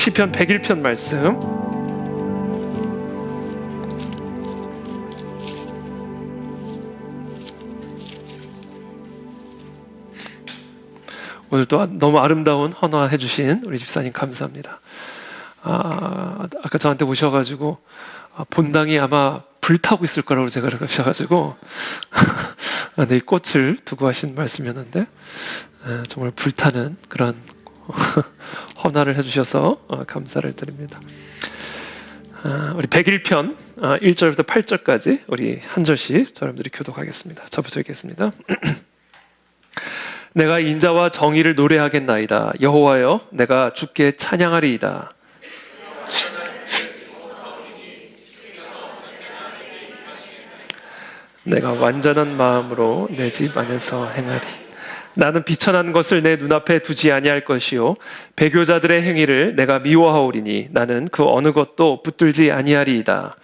시편 101편 말씀 오늘도 너무 아름다운 헌화해 주신 우리 집사님 감사합니다. 아까 저한테 오셔가지고 본당이 아마 불타고 있을 거라고 제가 그러셔가지고 이 꽃을 두고 하신 말씀이었는데 정말 불타는 그런 헌화를 해주셔서 감사를 드립니다. 우리 101편 1절부터 8절까지 우리 한 절씩 여러분들이 교독하겠습니다. 저부터 읽겠습니다. 내가 인자와 정의를 노래하겠나이다. 여호와여, 내가 주께 찬양하리이다. 내가 완전한 마음으로 내 집 안에서 행하리. 나는 비천한 것을 내 눈앞에 두지 아니할 것이요 배교자들의 행위를 내가 미워하오리니 나는 그 어느 것도 붙들지 아니하리이다.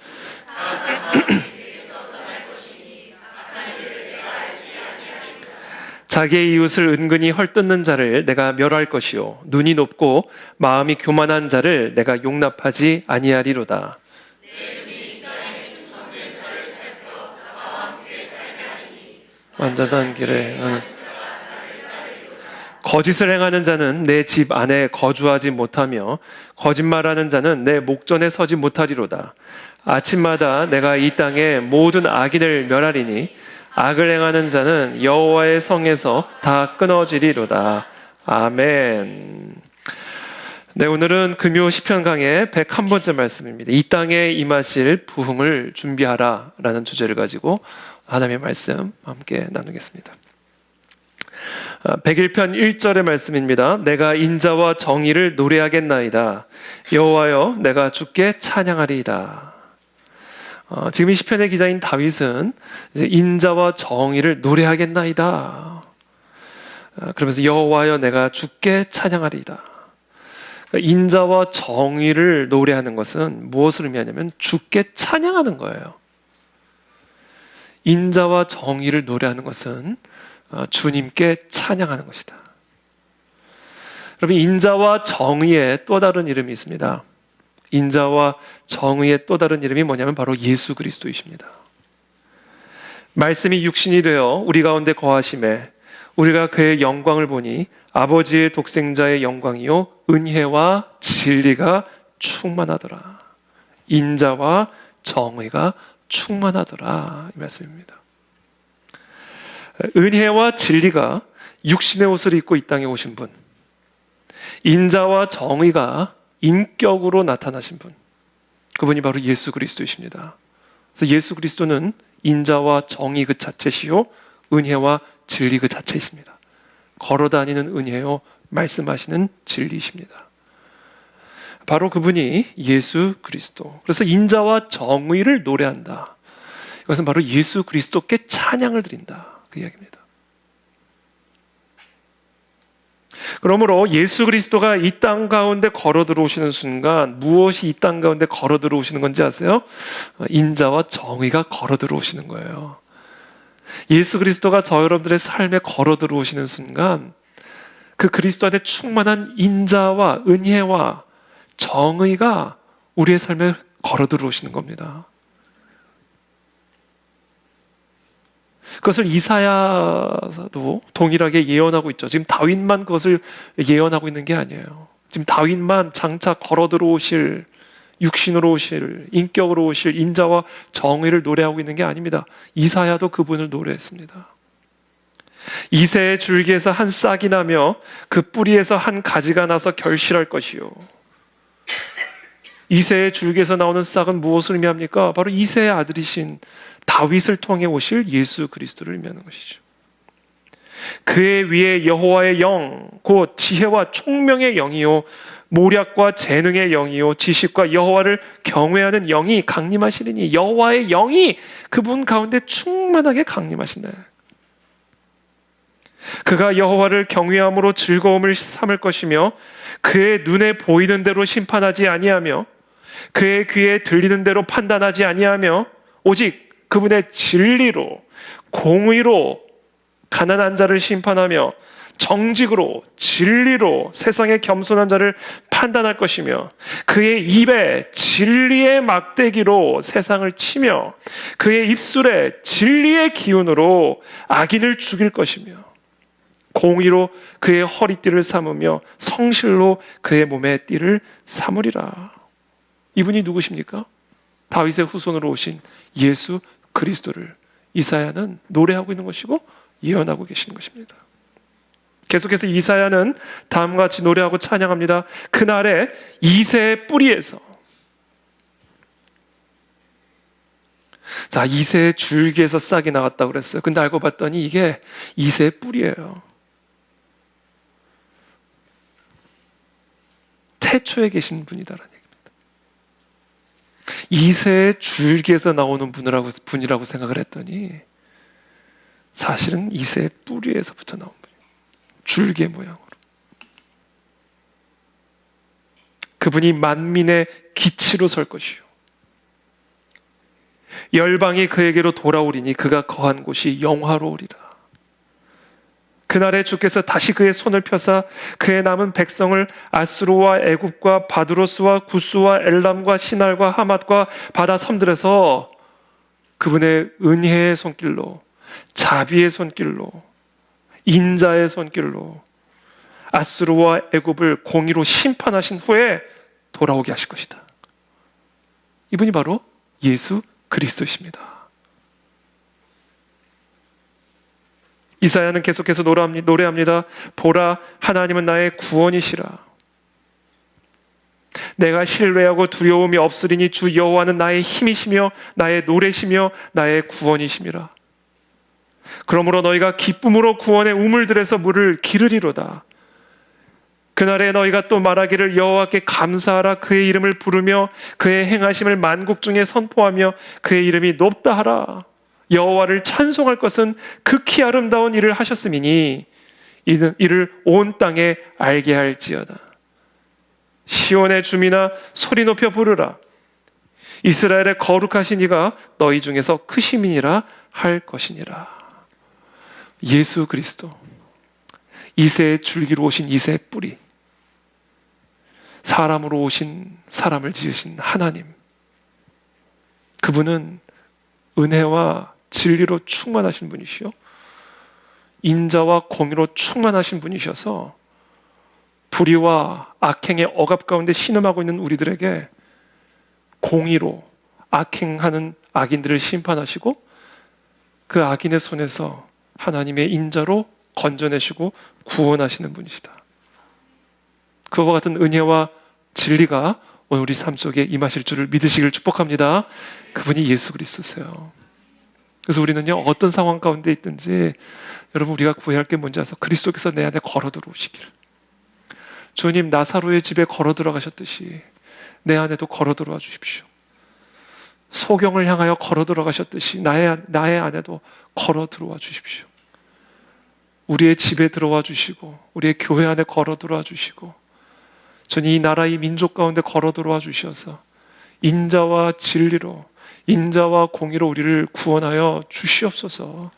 자기의 이웃을 은근히 헐뜯는 자를 내가 멸할 것이요 눈이 높고 마음이 교만한 자를 내가 용납하지 아니하리로다. 완전한 길에 나는 거짓을 행하는 자는 내 집 안에 거주하지 못하며 거짓말하는 자는 내 목전에 서지 못하리로다. 아침마다 내가 이 땅의 모든 악인을 멸하리니 악을 행하는 자는 여호와의 성에서 다 끊어지리로다. 아멘. 네, 오늘은 금요 시편 강의 101번째 말씀입니다. 이 땅에 임하실 부흥을 준비하라 라는 주제를 가지고 하나님의 말씀 함께 나누겠습니다. 101편 1절의 말씀입니다. 내가 인자와 정의를 노래하겠나이다. 여호와여, 내가 주께 찬양하리이다. 지금 이 시편의 기자인 다윗은 인자와 정의를 노래하겠나이다. 그러면서 여호와여, 내가 주께 찬양하리이다. 인자와 정의를 노래하는 것은 무엇을 의미하냐면 주께 찬양하는 거예요. 인자와 정의를 노래하는 것은 주님께 찬양하는 것이다. 여러분, 인자와 정의의 또 다른 이름이 있습니다. 인자와 정의의 또 다른 이름이 뭐냐면 바로 예수 그리스도이십니다. 말씀이 육신이 되어 우리 가운데 거하심에 우리가 그의 영광을 보니 아버지의 독생자의 영광이요 은혜와 진리가 충만하더라. 인자와 정의가 충만하더라, 이 말씀입니다. 은혜와 진리가 육신의 옷을 입고 이 땅에 오신 분, 인자와 정의가 인격으로 나타나신 분, 그분이 바로 예수 그리스도이십니다. 그래서 예수 그리스도는 인자와 정의 그 자체시요 은혜와 진리 그 자체이십니다. 걸어다니는 은혜요 말씀하시는 진리이십니다. 바로 그분이 예수 그리스도. 그래서 인자와 정의를 노래한다. 이것은 바로 예수 그리스도께 찬양을 드린다, 그 이야기입니다. 그러므로 예수 그리스도가 이 땅 가운데 걸어 들어오시는 순간 무엇이 이 땅 가운데 걸어 들어오시는 건지 아세요? 인자와 정의가 걸어 들어오시는 거예요. 예수 그리스도가 저 여러분들의 삶에 걸어 들어오시는 순간 그 그리스도 안에 충만한 인자와 은혜와 정의가 우리의 삶에 걸어 들어오시는 겁니다. 그것을 이사야도 동일하게 예언하고 있죠. 지금 다윗만 그것을 예언하고 있는 게 아니에요. 지금 다윗만 장차 걸어 들어오실, 육신으로 오실, 인격으로 오실 인자와 정의를 노래하고 있는 게 아닙니다. 이사야도 그분을 노래했습니다. 이새의 줄기에서 한 싹이 나며 그 뿌리에서 한 가지가 나서 결실할 것이요. 이새의 줄기에서 나오는 싹은 무엇을 의미합니까? 바로 이새의 아들이신 다윗을 통해 오실 예수 그리스도를 의미하는 것이죠. 그의 위에 여호와의 영, 곧 지혜와 총명의 영이요 모략과 재능의 영이요 지식과 여호와를 경외하는 영이 강림하시리니, 여호와의 영이 그분 가운데 충만하게 강림하신다. 그가 여호와를 경외함으로 즐거움을 삼을 것이며 그의 눈에 보이는 대로 심판하지 아니하며 그의 귀에 들리는 대로 판단하지 아니하며 오직 그분의 진리로 공의로 가난한 자를 심판하며 정직으로 진리로 세상의 겸손한 자를 판단할 것이며 그의 입에 진리의 막대기로 세상을 치며 그의 입술에 진리의 기운으로 악인을 죽일 것이며 공의로 그의 허리띠를 삼으며 성실로 그의 몸의 띠를 삼으리라. 이분이 누구십니까? 다윗의 후손으로 오신 예수 그리스도를 이사야는 노래하고 있는 것이고 예언하고 계시는 것입니다. 계속해서 이사야는 다음과 같이 노래하고 찬양합니다. 그날에 이새의 뿌리에서, 자, 이새의 줄기에서 싹이 나왔다고 그랬어요. 근데 알고 봤더니 이게 이새의 뿌리예요. 태초에 계신 분이다라는 얘기입니다. 이새의 줄기에서 나오는 분이라고 생각을 했더니 사실은 이새의 뿌리에서부터 나온 분이에요. 줄기의 모양으로. 그분이 만민의 기치로 설 것이요 열방이 그에게로 돌아오리니 그가 거한 곳이 영화로우리라. 그날에 주께서 다시 그의 손을 펴사 그의 남은 백성을 아수르와 애굽과 바두로스와 구스와 엘람과 시날과 하맛과 바다 섬들에서 그분의 은혜의 손길로, 자비의 손길로, 인자의 손길로 아수르와 애굽을 공의로 심판하신 후에 돌아오게 하실 것이다. 이분이 바로 예수 그리스도이십니다. 이사야는 계속해서 노래합니다. 보라, 하나님은 나의 구원이시라. 내가 신뢰하고 두려움이 없으리니 주 여호와는 나의 힘이시며 나의 노래시며 나의 구원이심이라. 그러므로 너희가 기쁨으로 구원의 우물들에서 물을 기르리로다. 그날에 너희가 또 말하기를 여호와께 감사하라. 그의 이름을 부르며 그의 행하심을 만국 중에 선포하며 그의 이름이 높다 하라. 여호와를 찬송할 것은 극히 아름다운 일을 하셨음이니 이를 온 땅에 알게 할지어다. 시온의 주민아 소리 높여 부르라. 이스라엘의 거룩하신 이가 너희 중에서 크심이니라 할 것이니라. 예수 그리스도, 이새의 줄기로 오신 이새의 뿌리, 사람으로 오신, 사람을 지으신 하나님, 그분은 은혜와 진리로 충만하신 분이시요 인자와 공의로 충만하신 분이셔서 불의와 악행의 억압 가운데 신음하고 있는 우리들에게 공의로 악행하는 악인들을 심판하시고 그 악인의 손에서 하나님의 인자로 건져내시고 구원하시는 분이시다. 그와 같은 은혜와 진리가 오늘 우리 삶 속에 임하실 줄을 믿으시길 축복합니다. 그분이 예수 그리스도세요. 그래서 우리는요, 어떤 상황 가운데 있든지 여러분 우리가 구해야 할 게 뭔지 아세요? 그리스도께서 내 안에 걸어 들어오시기를. 주님 나사로의 집에 걸어 들어가셨듯이 내 안에도 걸어 들어와 주십시오. 소경을 향하여 걸어 들어가셨듯이 나의 안에도 걸어 들어와 주십시오. 우리의 집에 들어와 주시고 우리의 교회 안에 걸어 들어와 주시고 주님 이 나라 이 민족 가운데 걸어 들어와 주셔서 인자와 진리로 인자와 공의로 우리를 구원하여 주시옵소서.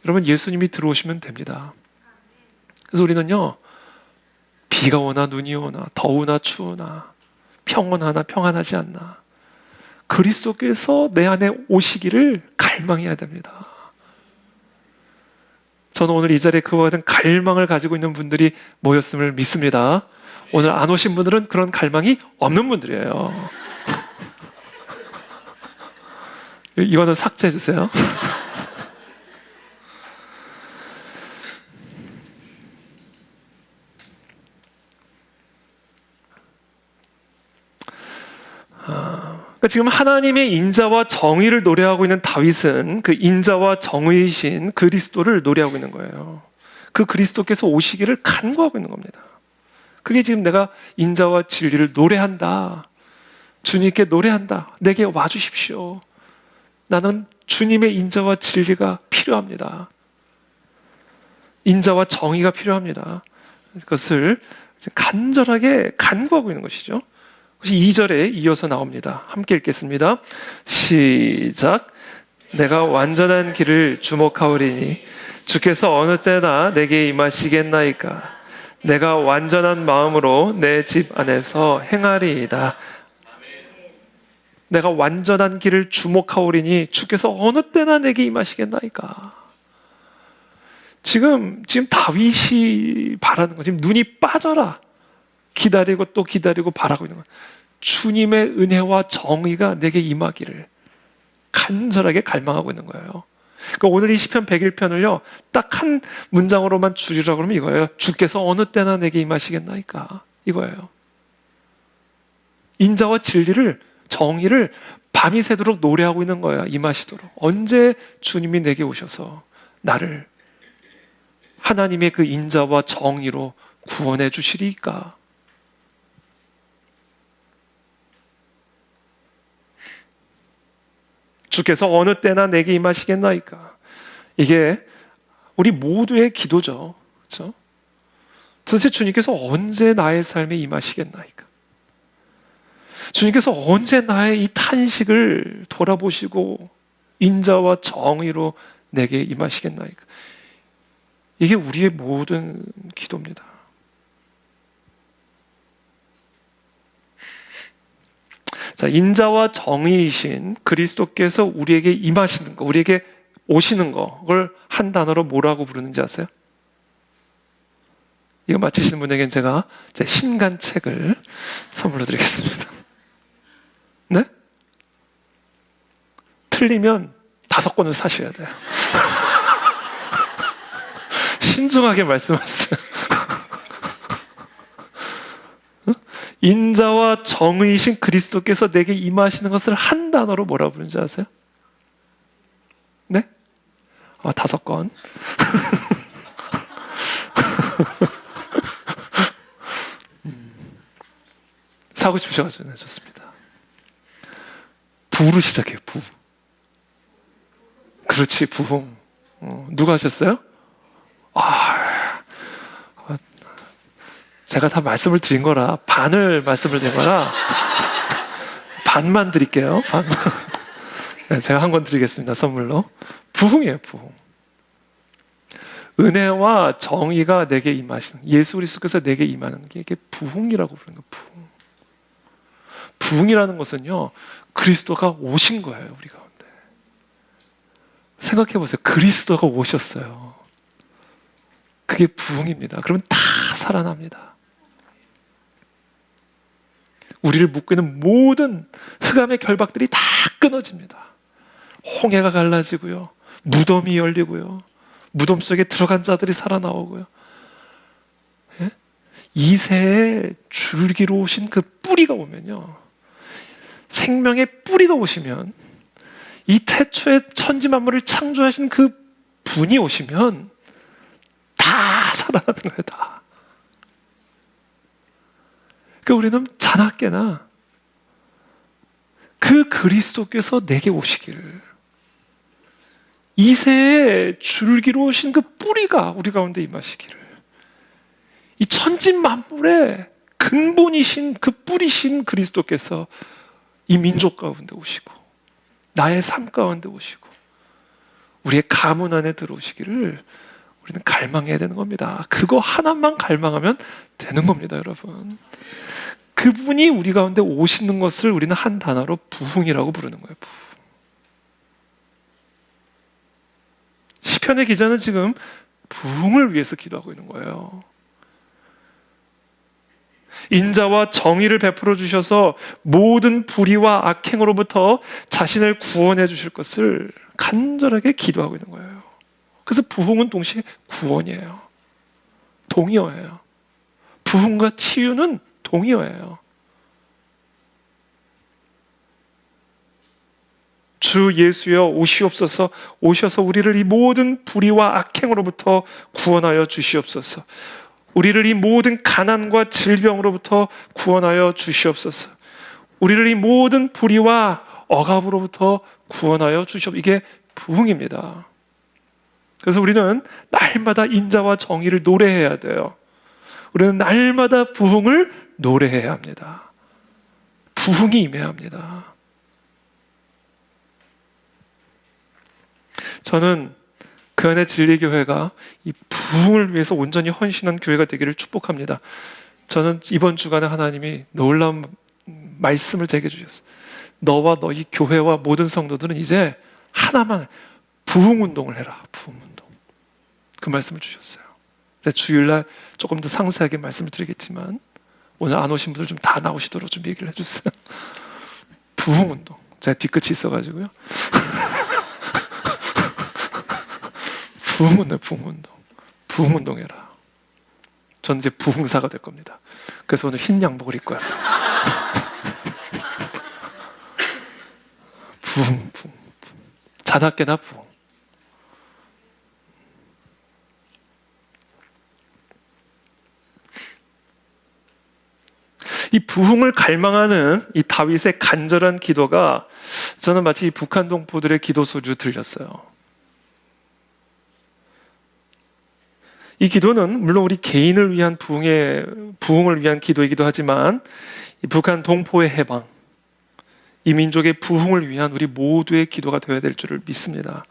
여러분 예수님이 들어오시면 됩니다. 그래서 우리는요 비가 오나 눈이 오나 더우나 추우나 평온하나 평안하지 않나 그리스도께서 내 안에 오시기를 갈망해야 됩니다. 저는 오늘 이 자리에 그와 같은 갈망을 가지고 있는 분들이 모였음을 믿습니다. 오늘 안 오신 분들은 그런 갈망이 없는 분들이에요. 이거는 삭제해 주세요. 그러니까 지금 하나님의 인자와 정의를 노래하고 있는 다윗은 그 인자와 정의이신 그리스도를 노래하고 있는 거예요. 그 그리스도께서 오시기를 간구하고 있는 겁니다. 그게 지금 내가 인자와 진리를 노래한다. 주님께 노래한다. 내게 와주십시오. 나는 주님의 인자와 진리가 필요합니다. 인자와 정의가 필요합니다. 그것을 간절하게 간구하고 있는 것이죠. 그것이 2절에 이어서 나옵니다. 함께 읽겠습니다. 시작. 내가 완전한 길을 주목하오리니 주께서 어느 때나 내게 임하시겠나이까. 내가 완전한 마음으로 내 집 안에서 행하리이다. 내가 완전한 길을 주목하오리니 주께서 어느 때나 내게 임하시겠나이까. 지금 다윗이 바라는 거, 지금 눈이 빠져라 기다리고 또 기다리고 바라고 있는 거. 주님의 은혜와 정의가 내게 임하기를 간절하게 갈망하고 있는 거예요. 그러니까 오늘 이 시편 101편을요 딱 한 문장으로만 줄이라고 그러면 이거예요. 주께서 어느 때나 내게 임하시겠나이까. 이거예요. 인자와 진리를, 정의를 밤이 새도록 노래하고 있는 거야. 임하시도록. 언제 주님이 내게 오셔서 나를 하나님의 그 인자와 정의로 구원해 주시리까. 주께서 어느 때나 내게 임하시겠나이까. 이게 우리 모두의 기도죠. 그렇죠? 도대체 주님께서 언제 나의 삶에 임하시겠나이까. 주님께서 언제 나의 이 탄식을 돌아보시고 인자와 정의로 내게 임하시겠나이까. 이게 우리의 모든 기도입니다. 자, 인자와 정의이신 그리스도께서 우리에게 임하시는 거, 우리에게 오시는 거를 한 단어로 뭐라고 부르는지 아세요? 이거 맞히시는 분에게는 제가 제 신간책을 선물로 드리겠습니다. 네? 틀리면 5권을 사셔야 돼요. 신중하게 말씀하세요. 인자와 정의이신 그리스도께서 내게 임하시는 것을 한 단어로 뭐라 부르는지 아세요? 네? 5권. 사고 싶으셔가지고 좋습니다. 부로 시작해요. 부. 그렇지, 부흥. 누가 하셨어요? 제가 다 말씀을 드린 거라, 반을 말씀을 드린 거라 반만 드릴게요. 반만. 네, 제가 한 권 드리겠습니다. 선물로. 부흥이에요. 부흥. 은혜와 정의가 내게 임하시는, 예수 그리스도께서 내게 임하는 게 이게 부흥이라고 부르는 거예요. 부흥. 부흥이라는 것은요 그리스도가 오신 거예요. 우리 가운데. 생각해 보세요. 그리스도가 오셨어요. 그게 부흥입니다. 그러면 다 살아납니다. 우리를 묶이는 모든 흑암의 결박들이 다 끊어집니다. 홍해가 갈라지고요. 무덤이 열리고요. 무덤 속에 들어간 자들이 살아나오고요. 예? 이새의 줄기로 오신 그 뿌리가 오면요. 생명의 뿌리가 오시면, 이 태초에 천지 만물을 창조하신 그 분이 오시면 다 살아나는 거예요. 다. 그러니까 우리는 자나깨나 그 그리스도께서 내게 오시기를, 이새의 줄기로 오신 그 뿌리가 우리 가운데 임하시기를, 이 천지 만물의 근본이신 그 뿌리신 그리스도께서 이 민족 가운데 오시고 나의 삶 가운데 오시고 우리의 가문 안에 들어오시기를 우리는 갈망해야 되는 겁니다. 그거 하나만 갈망하면 되는 겁니다, 여러분. 그분이 우리 가운데 오시는 것을 우리는 한 단어로 부흥이라고 부르는 거예요. 부흥. 시편의 기자는 지금 부흥을 위해서 기도하고 있는 거예요. 인자와 정의를 베풀어 주셔서 모든 불의와 악행으로부터 자신을 구원해 주실 것을 간절하게 기도하고 있는 거예요. 그래서 부흥은 동시에 구원이에요. 동의어예요. 부흥과 치유는 동의어예요. 주 예수여 오시옵소서. 오셔서 우리를 이 모든 불의와 악행으로부터 구원하여 주시옵소서. 우리를 이 모든 가난과 질병으로부터 구원하여 주시옵소서. 우리를 이 모든 불의와 억압으로부터 구원하여 주시옵소서. 이게 부흥입니다. 그래서 우리는 날마다 인자와 정의를 노래해야 돼요. 우리는 날마다 부흥을 노래해야 합니다. 부흥이 임해야 합니다. 저는 그 안에 진리교회가 이 부흥을 위해서 온전히 헌신한 교회가 되기를 축복합니다. 저는 이번 주간에 하나님이 놀라운 말씀을 제게 주셨어요. 너와 너희 교회와 모든 성도들은 이제 하나만 부흥운동을 해라. 부흥운동. 그 말씀을 주셨어요. 주일날 조금 더 상세하게 말씀을 드리겠지만 오늘 안 오신 분들 좀 다 나오시도록 좀 얘기를 해주세요. 부흥운동. 제가 뒤끝이 있어가지고요. 부흥운동. 부흥운동해라. 저는 이제 부흥사가 될 겁니다. 그래서 오늘 흰 양복을 입고 왔습니다. 부흥. 자나깨나 부흥. 이 부흥을 갈망하는 이 다윗의 간절한 기도가 저는 마치 이 북한 동포들의 기도 소리로 들렸어요. 이 기도는 물론 우리 개인을 위한 부흥을 위한 기도이기도 하지만 이 북한 동포의 해방, 이 민족의 부흥을 위한 우리 모두의 기도가 되어야 될 줄을 믿습니다.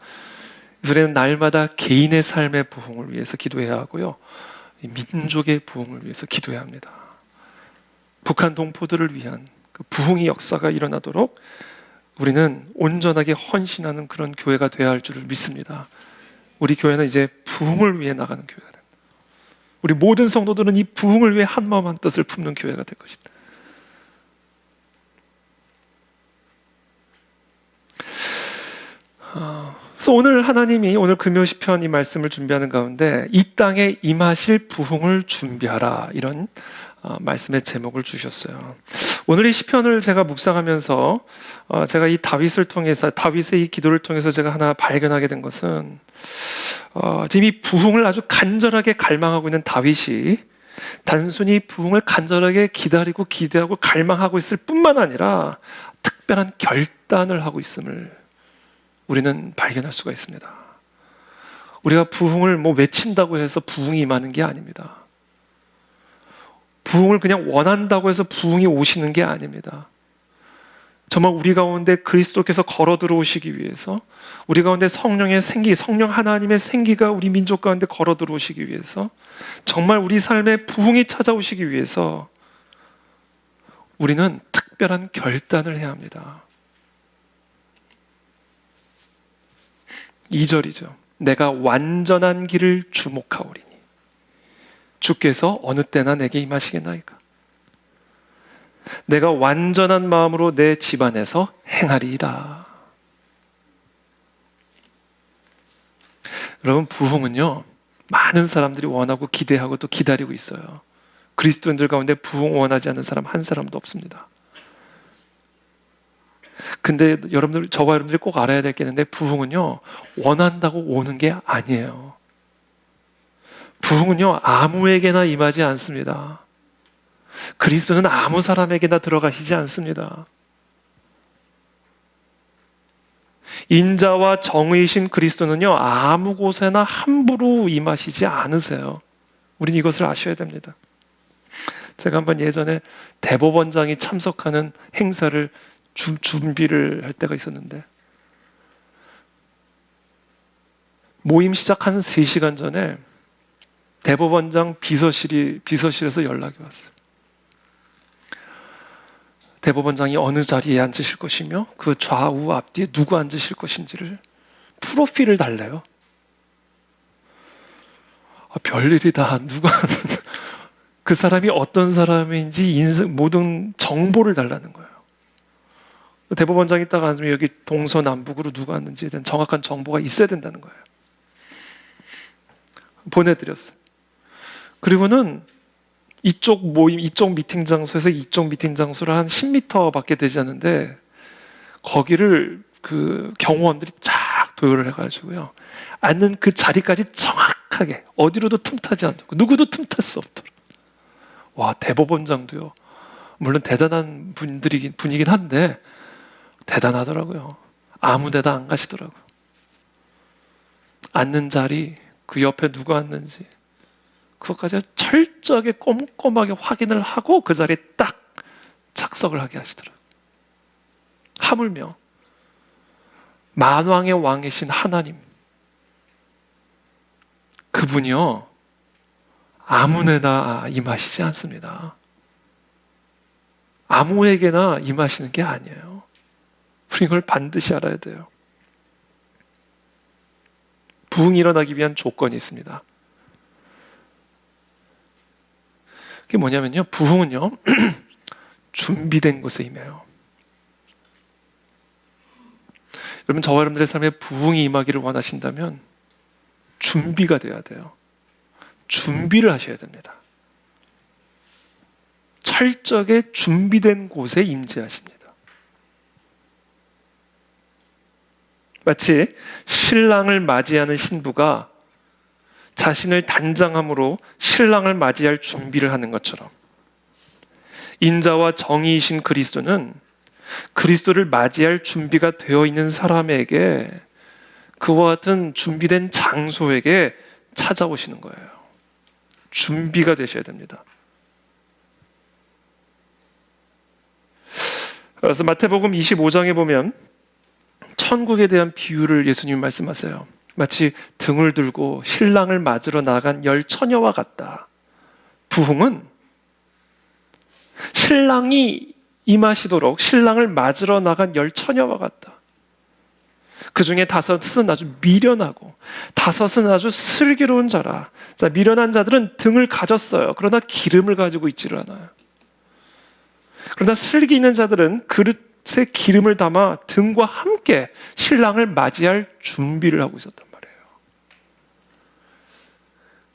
그래서 우리는 날마다 개인의 삶의 부흥을 위해서 기도해야 하고요, 이 민족의 부흥을 위해서 기도해야 합니다. 북한 동포들을 위한 그 부흥의 역사가 일어나도록 우리는 온전하게 헌신하는 그런 교회가 되어야 할 줄을 믿습니다. 우리 교회는 이제 부흥을 위해 나가는 교회가 됩니다. 우리 모든 성도들은 이 부흥을 위해 한 마음 한 뜻을 품는 교회가 될 것이다. 그래서 오늘 하나님이 오늘 금요 시편 이 말씀을 준비하는 가운데 이 땅에 임하실 부흥을 준비하라, 이런 말씀의 제목을 주셨어요. 오늘 이 시편을 제가 묵상하면서 제가 이 다윗의 이 기도를 통해서 제가 하나 발견하게 된 것은 지금 이 부흥을 아주 간절하게 갈망하고 있는 다윗이 단순히 부흥을 간절하게 기다리고 기대하고 갈망하고 있을 뿐만 아니라 특별한 결단을 하고 있음을 우리는 발견할 수가 있습니다. 우리가 부흥을 외친다고 해서 부흥이 임하는 게 아닙니다. 부흥을 그냥 원한다고 해서 부흥이 오시는 게 아닙니다. 정말 우리 가운데 그리스도께서 걸어 들어오시기 위해서, 우리 가운데 성령의 생기, 성령 하나님의 생기가 우리 민족 가운데 걸어 들어오시기 위해서, 정말 우리 삶에 부흥이 찾아오시기 위해서 우리는 특별한 결단을 해야 합니다. 2절이죠. 내가 완전한 길을 주목하오리니 주께서 어느 때나 내게 임하시겠나이까. 내가 완전한 마음으로 내 집안에서 행하리이다. 여러분, 부흥은요, 많은 사람들이 원하고 기대하고 또 기다리고 있어요. 그리스도인들 가운데 부흥 원하지 않는 사람 한 사람도 없습니다. 근데 저와 여러분들이 꼭 알아야 될 게 있는데, 부흥은요, 원한다고 오는 게 아니에요. 부흥은요, 아무에게나 임하지 않습니다. 그리스도는 아무 사람에게나 들어가시지 않습니다. 인자와 정의이신 그리스도는요, 아무 곳에나 함부로 임하시지 않으세요. 우린 이것을 아셔야 됩니다. 제가 한번 예전에 대법원장이 참석하는 행사를 준비를 할 때가 있었는데, 모임 시작 한 3시간 전에 대법원장 비서실에서 연락이 왔어요. 대법원장이 어느 자리에 앉으실 것이며 그 좌우 앞뒤에 누구 앉으실 것인지를 프로필을 달래요. 별일이다. 그 사람이 어떤 사람인지 모든 정보를 달라는 거예요. 대법원장이 딱 앉으면 여기 동서남북으로 누가 앉는지에 대한 정확한 정보가 있어야 된다는 거예요. 보내드렸어요. 그리고는 이쪽 미팅 장소에서 이쪽 미팅 장소를 한 10m 밖에 되지 않는데, 거기를 그 경호원들이 쫙 도열을 해가지고요, 앉는 그 자리까지 정확하게 어디로도 틈타지 않고 누구도 틈탈 수 없도록. 와, 대법원장도요, 물론 대단한 분이긴 한데 대단하더라고요. 아무 데다 안 가시더라고요. 앉는 자리, 그 옆에 누가 앉는지 그것까지 철저하게 꼼꼼하게 확인을 하고 그 자리에 딱 착석을 하게 하시더라고요. 하물며 만왕의 왕이신 하나님, 그분이요, 아무나 임하시지 않습니다. 아무에게나 임하시는 게 아니에요. 우리 이걸 반드시 알아야 돼요. 부흥이 일어나기 위한 조건이 있습니다. 그게 뭐냐면요, 부흥은요 준비된 곳에 임해요. 여러분, 저와 여러분들의 삶에 부흥이 임하기를 원하신다면 준비가 돼야 돼요. 준비를 하셔야 됩니다. 철저하게 준비된 곳에 임재하십니다. 마치 신랑을 맞이하는 신부가 자신을 단장함으로 신랑을 맞이할 준비를 하는 것처럼, 인자와 정의이신 그리스도는 그리스도를 맞이할 준비가 되어 있는 사람에게 그와 같은 준비된 장소에게 찾아오시는 거예요. 준비가 되셔야 됩니다. 그래서 마태복음 25장에 보면 천국에 대한 비유를 예수님이 말씀하세요. 마치 등을 들고 신랑을 맞으러 나간 열 처녀와 같다. 부흥은 신랑이 임하시도록 신랑을 맞으러 나간 열 처녀와 같다. 그 중에 5은 아주 미련하고 5은 아주 슬기로운 자라. 자, 미련한 자들은 등을 가졌어요. 그러나 기름을 가지고 있지를 않아요. 그러나 슬기 있는 자들은 그릇에 기름을 담아 등과 함께 신랑을 맞이할 준비를 하고 있었단 말이에요.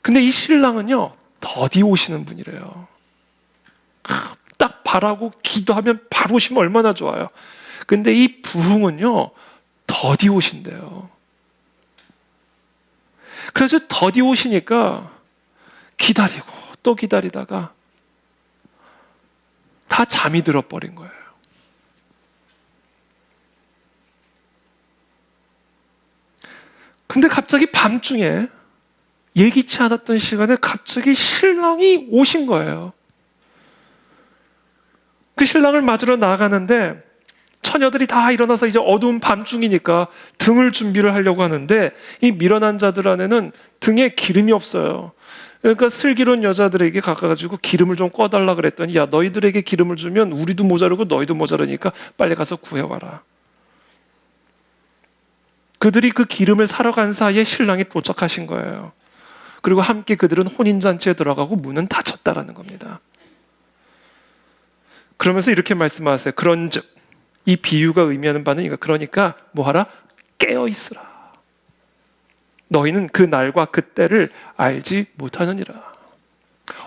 근데 이 신랑은요, 더디 오시는 분이래요. 딱 바라고 기도하면 바로 오시면 얼마나 좋아요. 근데 이 부흥은요, 더디 오신대요. 그래서 더디 오시니까 기다리고 또 기다리다가 다 잠이 들어버린 거예요. 근데 갑자기 밤중에 예기치 않았던 시간에 갑자기 신랑이 오신 거예요. 그 신랑을 맞으러 나가는데 처녀들이 다 일어나서 이제 어두운 밤중이니까 등을 준비를 하려고 하는데 이 미련한 자들 안에는 등에 기름이 없어요. 그러니까 슬기로운 여자들에게 가가지고 기름을 좀 꺼달라 그랬더니, 야, 너희들에게 기름을 주면 우리도 모자르고 너희도 모자르니까 빨리 가서 구해와라. 그들이 그 기름을 사러 간 사이에 신랑이 도착하신 거예요. 그리고 함께 그들은 혼인잔치에 들어가고 문은 닫혔다라는 겁니다. 그러면서 이렇게 말씀하세요. 그런즉, 이 비유가 의미하는 바는 그러니까 뭐하라? 깨어있으라. 너희는 그 날과 그 때를 알지 못하느니라.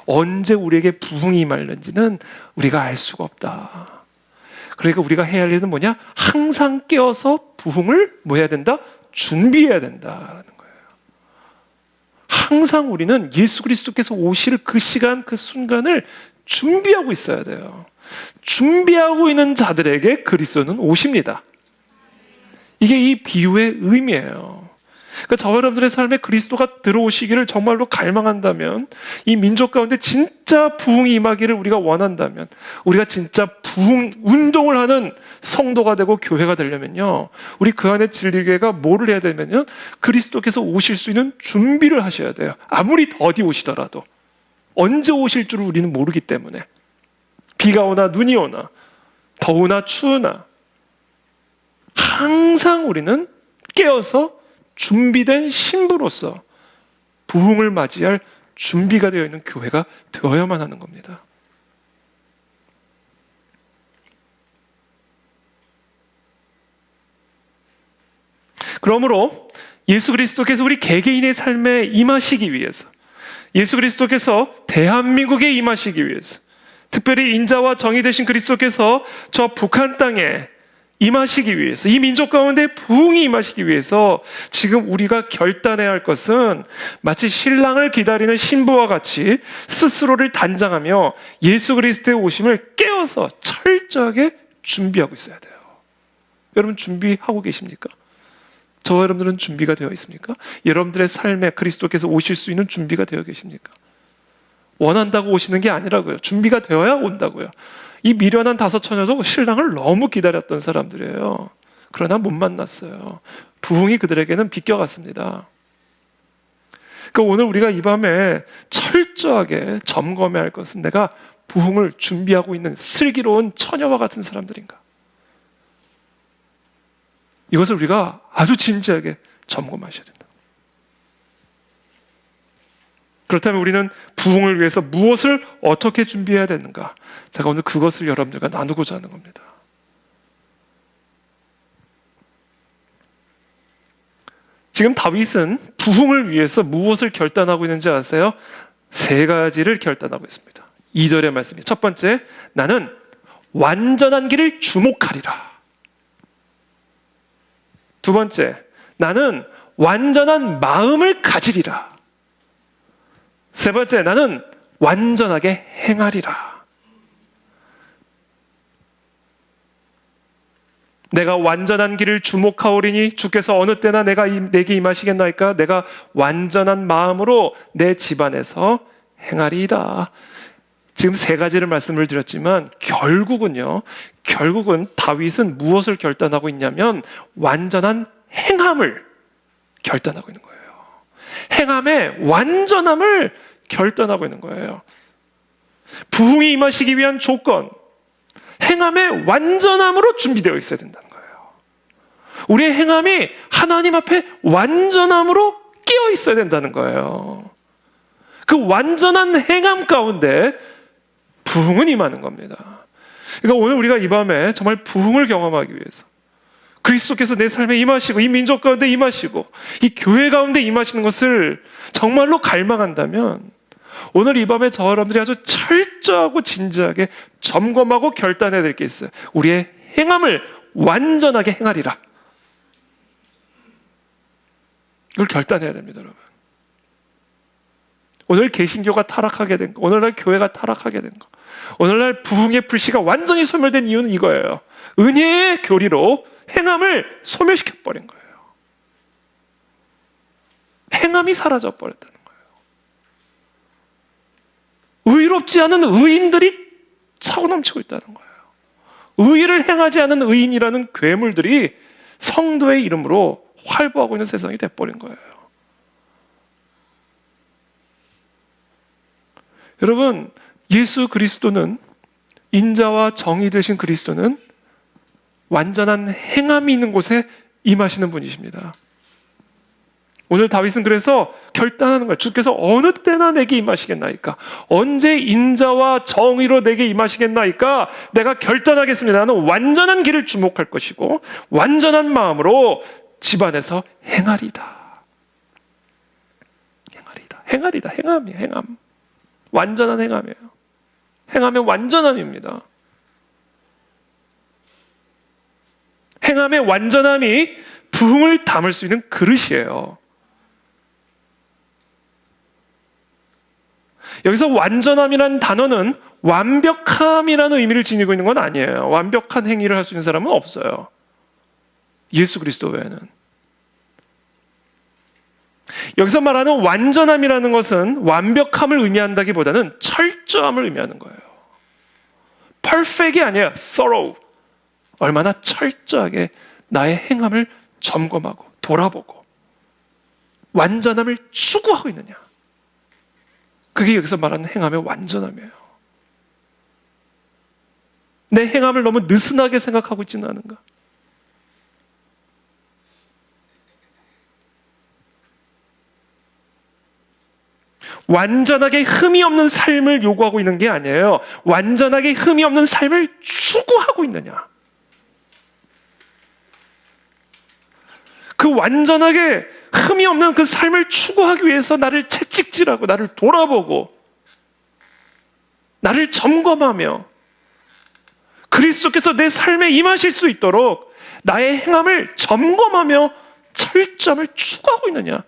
언제 우리에게 부흥이 임할는지는 우리가 알 수가 없다. 그러니까 우리가 해야 할 일은 뭐냐? 항상 깨어서 부흥을 뭐 해야 된다? 준비해야 된다라는 거예요. 항상 우리는 예수 그리스도께서 오실 그 시간, 그 순간을 준비하고 있어야 돼요. 준비하고 있는 자들에게 그리스도는 오십니다. 이게 이 비유의 의미예요. 그러니까 저와 여러분들의 삶에 그리스도가 들어오시기를 정말로 갈망한다면, 이 민족 가운데 진짜 부흥이 임하기를 우리가 원한다면, 우리가 진짜 부흥 운동을 하는 성도가 되고 교회가 되려면요, 우리 그 안에 진리교회가 뭐를 해야 되면요, 그리스도께서 오실 수 있는 준비를 하셔야 돼요. 아무리 더디 오시더라도 언제 오실 줄 우리는 모르기 때문에, 비가 오나 눈이 오나 더우나 추우나 항상 우리는 깨어서 준비된 신부로서 부흥을 맞이할 준비가 되어 있는 교회가 되어야만 하는 겁니다. 그러므로 예수 그리스도께서 우리 개개인의 삶에 임하시기 위해서, 예수 그리스도께서 대한민국에 임하시기 위해서, 특별히 인자와 정의 되신 그리스도께서 저 북한 땅에 임하시기 위해서, 이 민족 가운데 부흥이 임하시기 위해서 지금 우리가 결단해야 할 것은 마치 신랑을 기다리는 신부와 같이 스스로를 단장하며 예수 그리스도의 오심을 깨어서 철저하게 준비하고 있어야 돼요. 여러분 준비하고 계십니까? 저와 여러분들은 준비가 되어 있습니까? 여러분들의 삶에 그리스도께서 오실 수 있는 준비가 되어 계십니까? 원한다고 오시는 게 아니라고요. 준비가 되어야 온다고요. 이 미련한 5 처녀도 신랑을 너무 기다렸던 사람들이에요. 그러나 못 만났어요. 부흥이 그들에게는 비껴갔습니다. 그러니까 오늘 우리가 이 밤에 철저하게 점검해야 할 것은 내가 부흥을 준비하고 있는 슬기로운 처녀와 같은 사람들인가? 이것을 우리가 아주 진지하게 점검하셔야 된다. 그렇다면 우리는 부흥을 위해서 무엇을 어떻게 준비해야 되는가? 제가 오늘 그것을 여러분들과 나누고자 하는 겁니다. 지금 다윗은 부흥을 위해서 무엇을 결단하고 있는지 아세요? 세 가지를 결단하고 있습니다. 2절의 말씀이 첫 번째, 나는 완전한 길을 주목하리라. 두 번째, 나는 완전한 마음을 가지리라. 세 번째, 나는 완전하게 행하리라. 내가 완전한 길을 주목하오리니 주께서 어느 때나 내게 임하시겠나이까? 내가 완전한 마음으로 내 집안에서 행하리이다. 지금 세 가지를 말씀을 드렸지만 결국은 다윗은 무엇을 결단하고 있냐면 완전한 행함을 결단하고 있는 거예요. 행함의 완전함을 결단하고 있는 거예요. 부흥이 임하시기 위한 조건, 행함의 완전함으로 준비되어 있어야 된다는 거예요. 우리의 행함이 하나님 앞에 완전함으로 끼어 있어야 된다는 거예요. 그 완전한 행함 가운데 부흥은 임하는 겁니다. 그러니까 오늘 우리가 이 밤에 정말 부흥을 경험하기 위해서 그리스도께서 내 삶에 임하시고 이 민족 가운데 임하시고 이 교회 가운데 임하시는 것을 정말로 갈망한다면 오늘 이 밤에 저 여러분들이 아주 철저하고 진지하게 점검하고 결단해야 될 게 있어요. 우리의 행함을 완전하게 행하리라. 이걸 결단해야 됩니다, 여러분. 오늘 개신교가 타락하게 된 거, 오늘날 교회가 타락하게 된 거, 오늘날 부흥의 불씨가 완전히 소멸된 이유는 이거예요. 은혜의 교리로 행함을 소멸시켜버린 거예요. 행함이 사라져버렸다는 거예요. 의롭지 않은 의인들이 차고 넘치고 있다는 거예요. 의의를 행하지 않은 의인이라는 괴물들이 성도의 이름으로 활보하고 있는 세상이 돼버린 거예요. 여러분, 예수 그리스도는, 인자와 정의 되신 그리스도는 완전한 행함이 있는 곳에 임하시는 분이십니다. 오늘 다윗은 그래서 결단하는 거예요. 주께서 어느 때나 내게 임하시겠나이까? 언제 인자와 정의로 내게 임하시겠나이까? 내가 결단하겠습니다. 나는 완전한 길을 주목할 것이고 완전한 마음으로 집안에서 행하리다. 행하리다. 행함이에요. 행함. 완전한 행함이에요. 행함의 완전함입니다. 행함의 완전함이 부흥을 담을 수 있는 그릇이에요. 여기서 완전함이라는 단어는 완벽함이라는 의미를 지니고 있는 건 아니에요. 완벽한 행위를 할 수 있는 사람은 없어요. 예수 그리스도 외에는. 여기서 말하는 완전함이라는 것은 완벽함을 의미한다기보다는 철저함을 의미하는 거예요. perfect이 아니에요. thorough. 얼마나 철저하게 나의 행함을 점검하고 돌아보고 완전함을 추구하고 있느냐. 그게 여기서 말하는 행함의 완전함이에요. 내 행함을 너무 느슨하게 생각하고 있지는 않은가? 완전하게 흠이 없는 삶을 요구하고 있는 게 아니에요. 완전하게 흠이 없는 삶을 추구하고 있느냐. 그 완전하게 흠이 없는 그 삶을 추구하기 위해서 나를 채찍질하고 나를 돌아보고 나를 점검하며 그리스도께서 내 삶에 임하실 수 있도록 나의 행함을 점검하며 철저함을 추구하고 있느냐.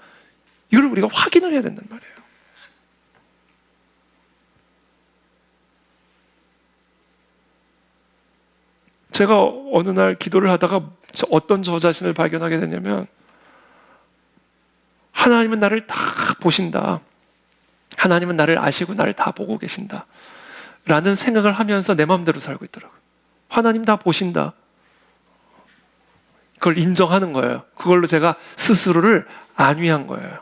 이걸 우리가 확인을 해야 된단 말이에요. 제가 어느 날 기도를 하다가 어떤 저 자신을 발견하게 됐냐면 하나님은 나를 다 보신다. 하나님은 나를 아시고 나를 다 보고 계신다. 라는 생각을 하면서 내 마음대로 살고 있더라고요. 하나님 다 보신다. 그걸 인정하는 거예요. 그걸로 제가 스스로를 안위한 거예요.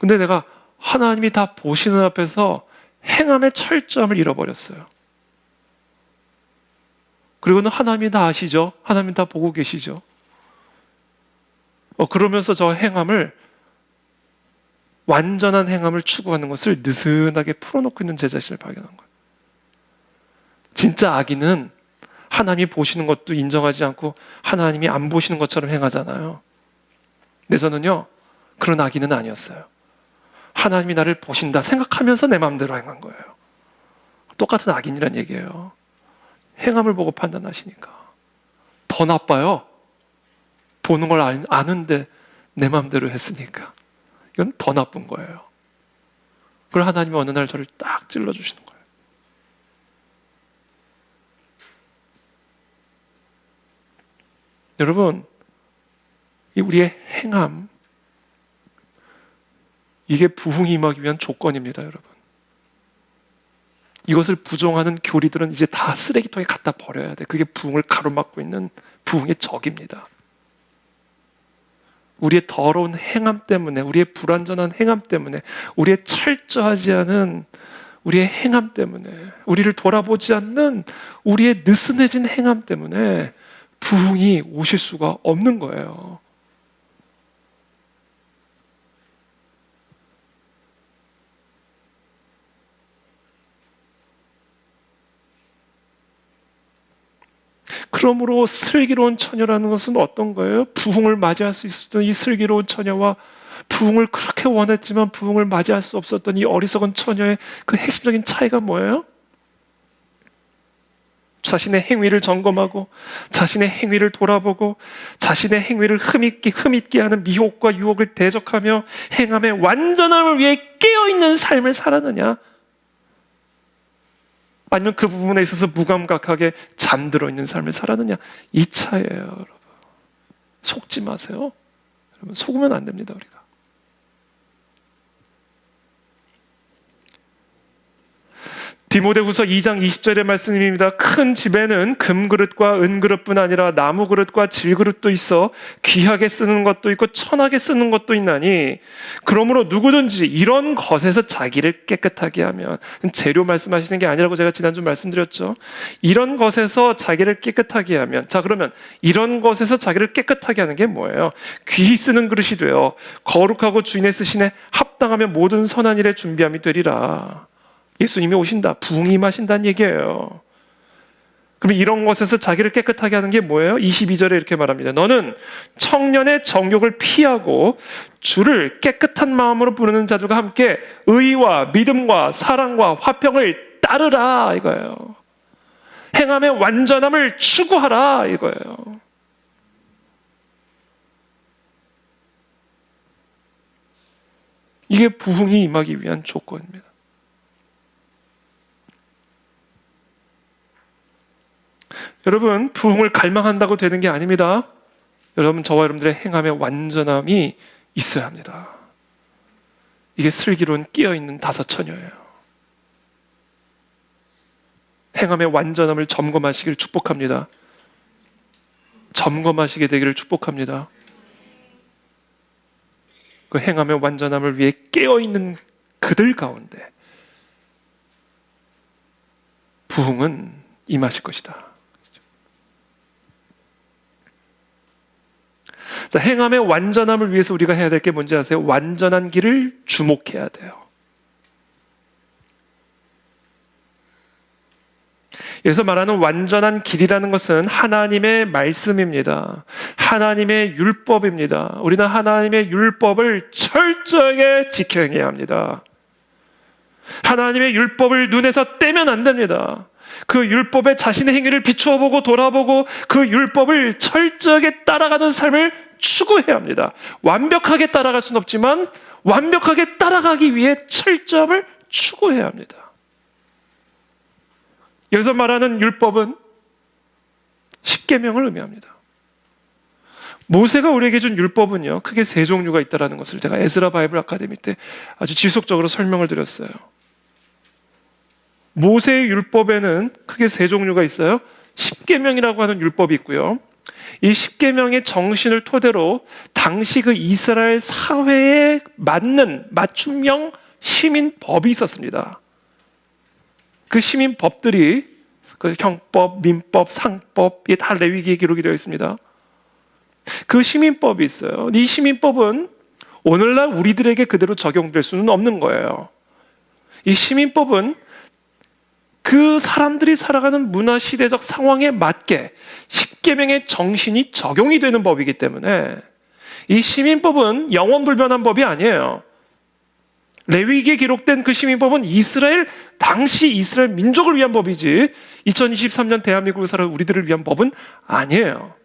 근데 내가 하나님이 다 보시는 앞에서 행함의 철저함을 잃어버렸어요. 그리고는 하나님이 다 아시죠? 하나님 다 보고 계시죠? 그러면서 저 행함을, 완전한 행함을 추구하는 것을 느슨하게 풀어놓고 있는 제 자신을 발견한 거예요. 진짜 악인은 하나님이 보시는 것도 인정하지 않고 하나님이 안 보시는 것처럼 행하잖아요. 근데 저는요, 그런 악인은 아니었어요. 하나님이 나를 보신다 생각하면서 내 마음대로 행한 거예요. 똑같은 악인이란 얘기예요. 행함을 보고 판단하시니까. 더 나빠요. 보는 걸 아는데 내 마음대로 했으니까. 이건 더 나쁜 거예요. 그걸 하나님이 어느 날 저를 딱 찔러주시는 거예요. 여러분, 우리의 행함, 이게 부흥이 임하기 위한 조건입니다, 여러분. 이것을 부정하는 교리들은 이제 다 쓰레기통에 갖다 버려야 돼. 그게 부흥을 가로막고 있는 부흥의 적입니다. 우리의 더러운 행함 때문에, 우리의 불완전한 행함 때문에, 우리의 철저하지 않은 우리의 행함 때문에, 우리를 돌아보지 않는 우리의 느슨해진 행함 때문에 부흥이 오실 수가 없는 거예요. 그러므로 슬기로운 처녀라는 것은 어떤 거예요? 부흥을 맞이할 수 있었던 이 슬기로운 처녀와 부흥을 그렇게 원했지만 부흥을 맞이할 수 없었던 이 어리석은 처녀의 그 핵심적인 차이가 뭐예요? 자신의 행위를 점검하고 자신의 행위를 돌아보고 자신의 행위를 흠있게 하는 미혹과 유혹을 대적하며 행함의 완전함을 위해 깨어있는 삶을 살았느냐? 아니면 그 부분에 있어서 무감각하게 잠들어 있는 삶을 살았느냐? 이 차이예요, 여러분. 속지 마세요. 여러분, 속으면 안 됩니다, 우리가. 디모데후서 2장 20절의 말씀입니다. 큰 집에는 금그릇과 은그릇뿐 아니라 나무그릇과 질그릇도 있어 귀하게 쓰는 것도 있고 천하게 쓰는 것도 있나니 그러므로 누구든지 이런 것에서 자기를 깨끗하게 하면, 재료 말씀하시는 게 아니라고 제가 지난주 말씀드렸죠. 이런 것에서 자기를 깨끗하게 하면, 자 그러면 이런 것에서 자기를 깨끗하게 하는 게 뭐예요? 귀히 쓰는 그릇이 되어 거룩하고 주인의 쓰신에 합당하며 모든 선한 일에 준비함이 되리라. 예수님이 오신다, 부흥이 임하신다는 얘기예요. 그럼 이런 것에서 자기를 깨끗하게 하는 게 뭐예요? 22절에 이렇게 말합니다. 너는 청년의 정욕을 피하고 주를 깨끗한 마음으로 부르는 자들과 함께 의와 믿음과 사랑과 화평을 따르라 이거예요. 행함의 완전함을 추구하라 이거예요. 이게 부흥이 임하기 위한 조건입니다. 여러분, 부흥을 갈망한다고 되는 게 아닙니다. 여러분, 저와 여러분들의 행함의 완전함이 있어야 합니다. 이게 슬기로운 끼어있는 다섯 처녀예요. 행함의 완전함을 점검하시길 축복합니다. 점검하시게 되기를 축복합니다. 그 행함의 완전함을 위해 깨어있는 그들 가운데 부흥은 임하실 것이다. 자, 행함의 완전함을 위해서 우리가 해야 될 게 뭔지 아세요? 완전한 길을 주목해야 돼요. 여기서 말하는 완전한 길이라는 것은 하나님의 말씀입니다. 하나님의 율법입니다. 우리는 하나님의 율법을 철저하게 지켜 행해야 합니다. 하나님의 율법을 눈에서 떼면 안 됩니다. 그 율법에 자신의 행위를 비추어 보고 돌아보고 그 율법을 철저하게 따라가는 삶을 추구해야 합니다. 완벽하게 따라갈 수는 없지만 완벽하게 따라가기 위해 철저함을 추구해야 합니다. 여기서 말하는 율법은 십계명을 의미합니다. 모세가 우리에게 준 율법은요, 크게 세 종류가 있다는 것을 제가 에스라 바이블 아카데미 때 아주 지속적으로 설명을 드렸어요. 모세의 율법에는 크게 세 종류가 있어요. 십계명이라고 하는 율법이 있고요. 이 십계명의 정신을 토대로 당시 그 이스라엘 사회에 맞는 맞춤형 시민법이 있었습니다. 그 시민법들이 그 형법, 민법, 상법, 이게 다 레위기에 기록이 되어 있습니다. 그 시민법이 있어요. 이 시민법은 오늘날 우리들에게 그대로 적용될 수는 없는 거예요. 이 시민법은 그 사람들이 살아가는 문화 시대적 상황에 맞게 십계명의 정신이 적용이 되는 법이기 때문에 이 시민법은 영원불변한 법이 아니에요. 레위기에 기록된 그 시민법은 당시 이스라엘 민족을 위한 법이지 2023년 대한민국에 살아가는 우리들을 위한 법은 아니에요.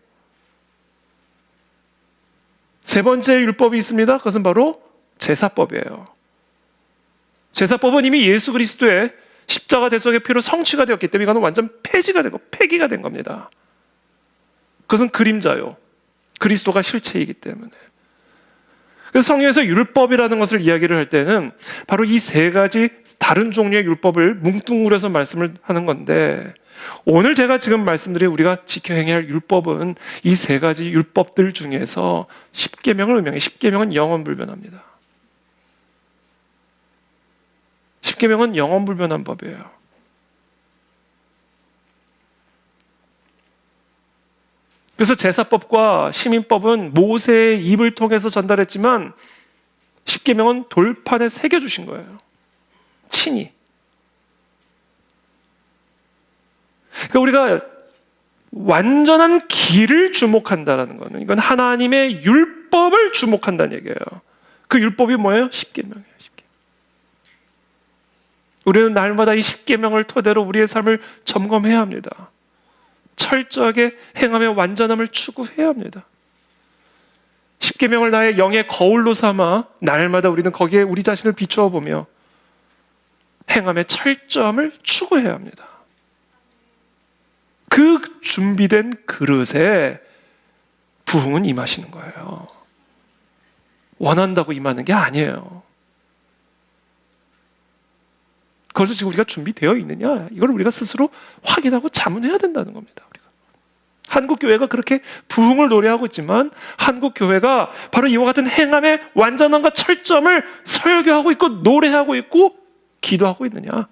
세 번째 율법이 있습니다. 그것은 바로 제사법이에요. 제사법은 이미 예수 그리스도의 십자가 대속의 피로 성취가 되었기 때문에 이거는 완전 폐지가 되고 폐기가 된 겁니다. 그것은 그림자요. 그리스도가 실체이기 때문에. 그래서 성경에서 율법이라는 것을 이야기를 할 때는 바로 이 세 가지 다른 종류의 율법을 뭉뚱그려서 말씀을 하는 건데, 오늘 제가 지금 말씀드린 우리가 지켜 행해야 할 율법은 이 세 가지 율법들 중에서 십계명을 의미해요. 십계명은 영원불변합니다. 십계명은 영원불변한 법이에요. 그래서 제사법과 시민법은 모세의 입을 통해서 전달했지만 십계명은 돌판에 새겨주신 거예요. 친히. 그러니까 우리가 완전한 길을 주목한다는 거는 이건 하나님의 율법을 주목한다는 얘기예요. 그 율법이 뭐예요? 십계명이에요. 우리는 날마다 이 십계명을 토대로 우리의 삶을 점검해야 합니다. 철저하게 행하며 완전함을 추구해야 합니다. 십계명을 나의 영의 거울로 삼아 날마다 우리는 거기에 우리 자신을 비추어 보며 행함의 철저함을 추구해야 합니다. 그 준비된 그릇에 부흥은 임하시는 거예요. 원한다고 임하는 게 아니에요. 그래서 지금 우리가 준비되어 있느냐? 이걸 우리가 스스로 확인하고 자문해야 된다는 겁니다. 우리가. 한국 교회가 그렇게 부흥을 노래하고 있지만 한국 교회가 바로 이와 같은 행함의 완전함과 철점을 설교하고 있고 노래하고 있고 기도하고 있느냐?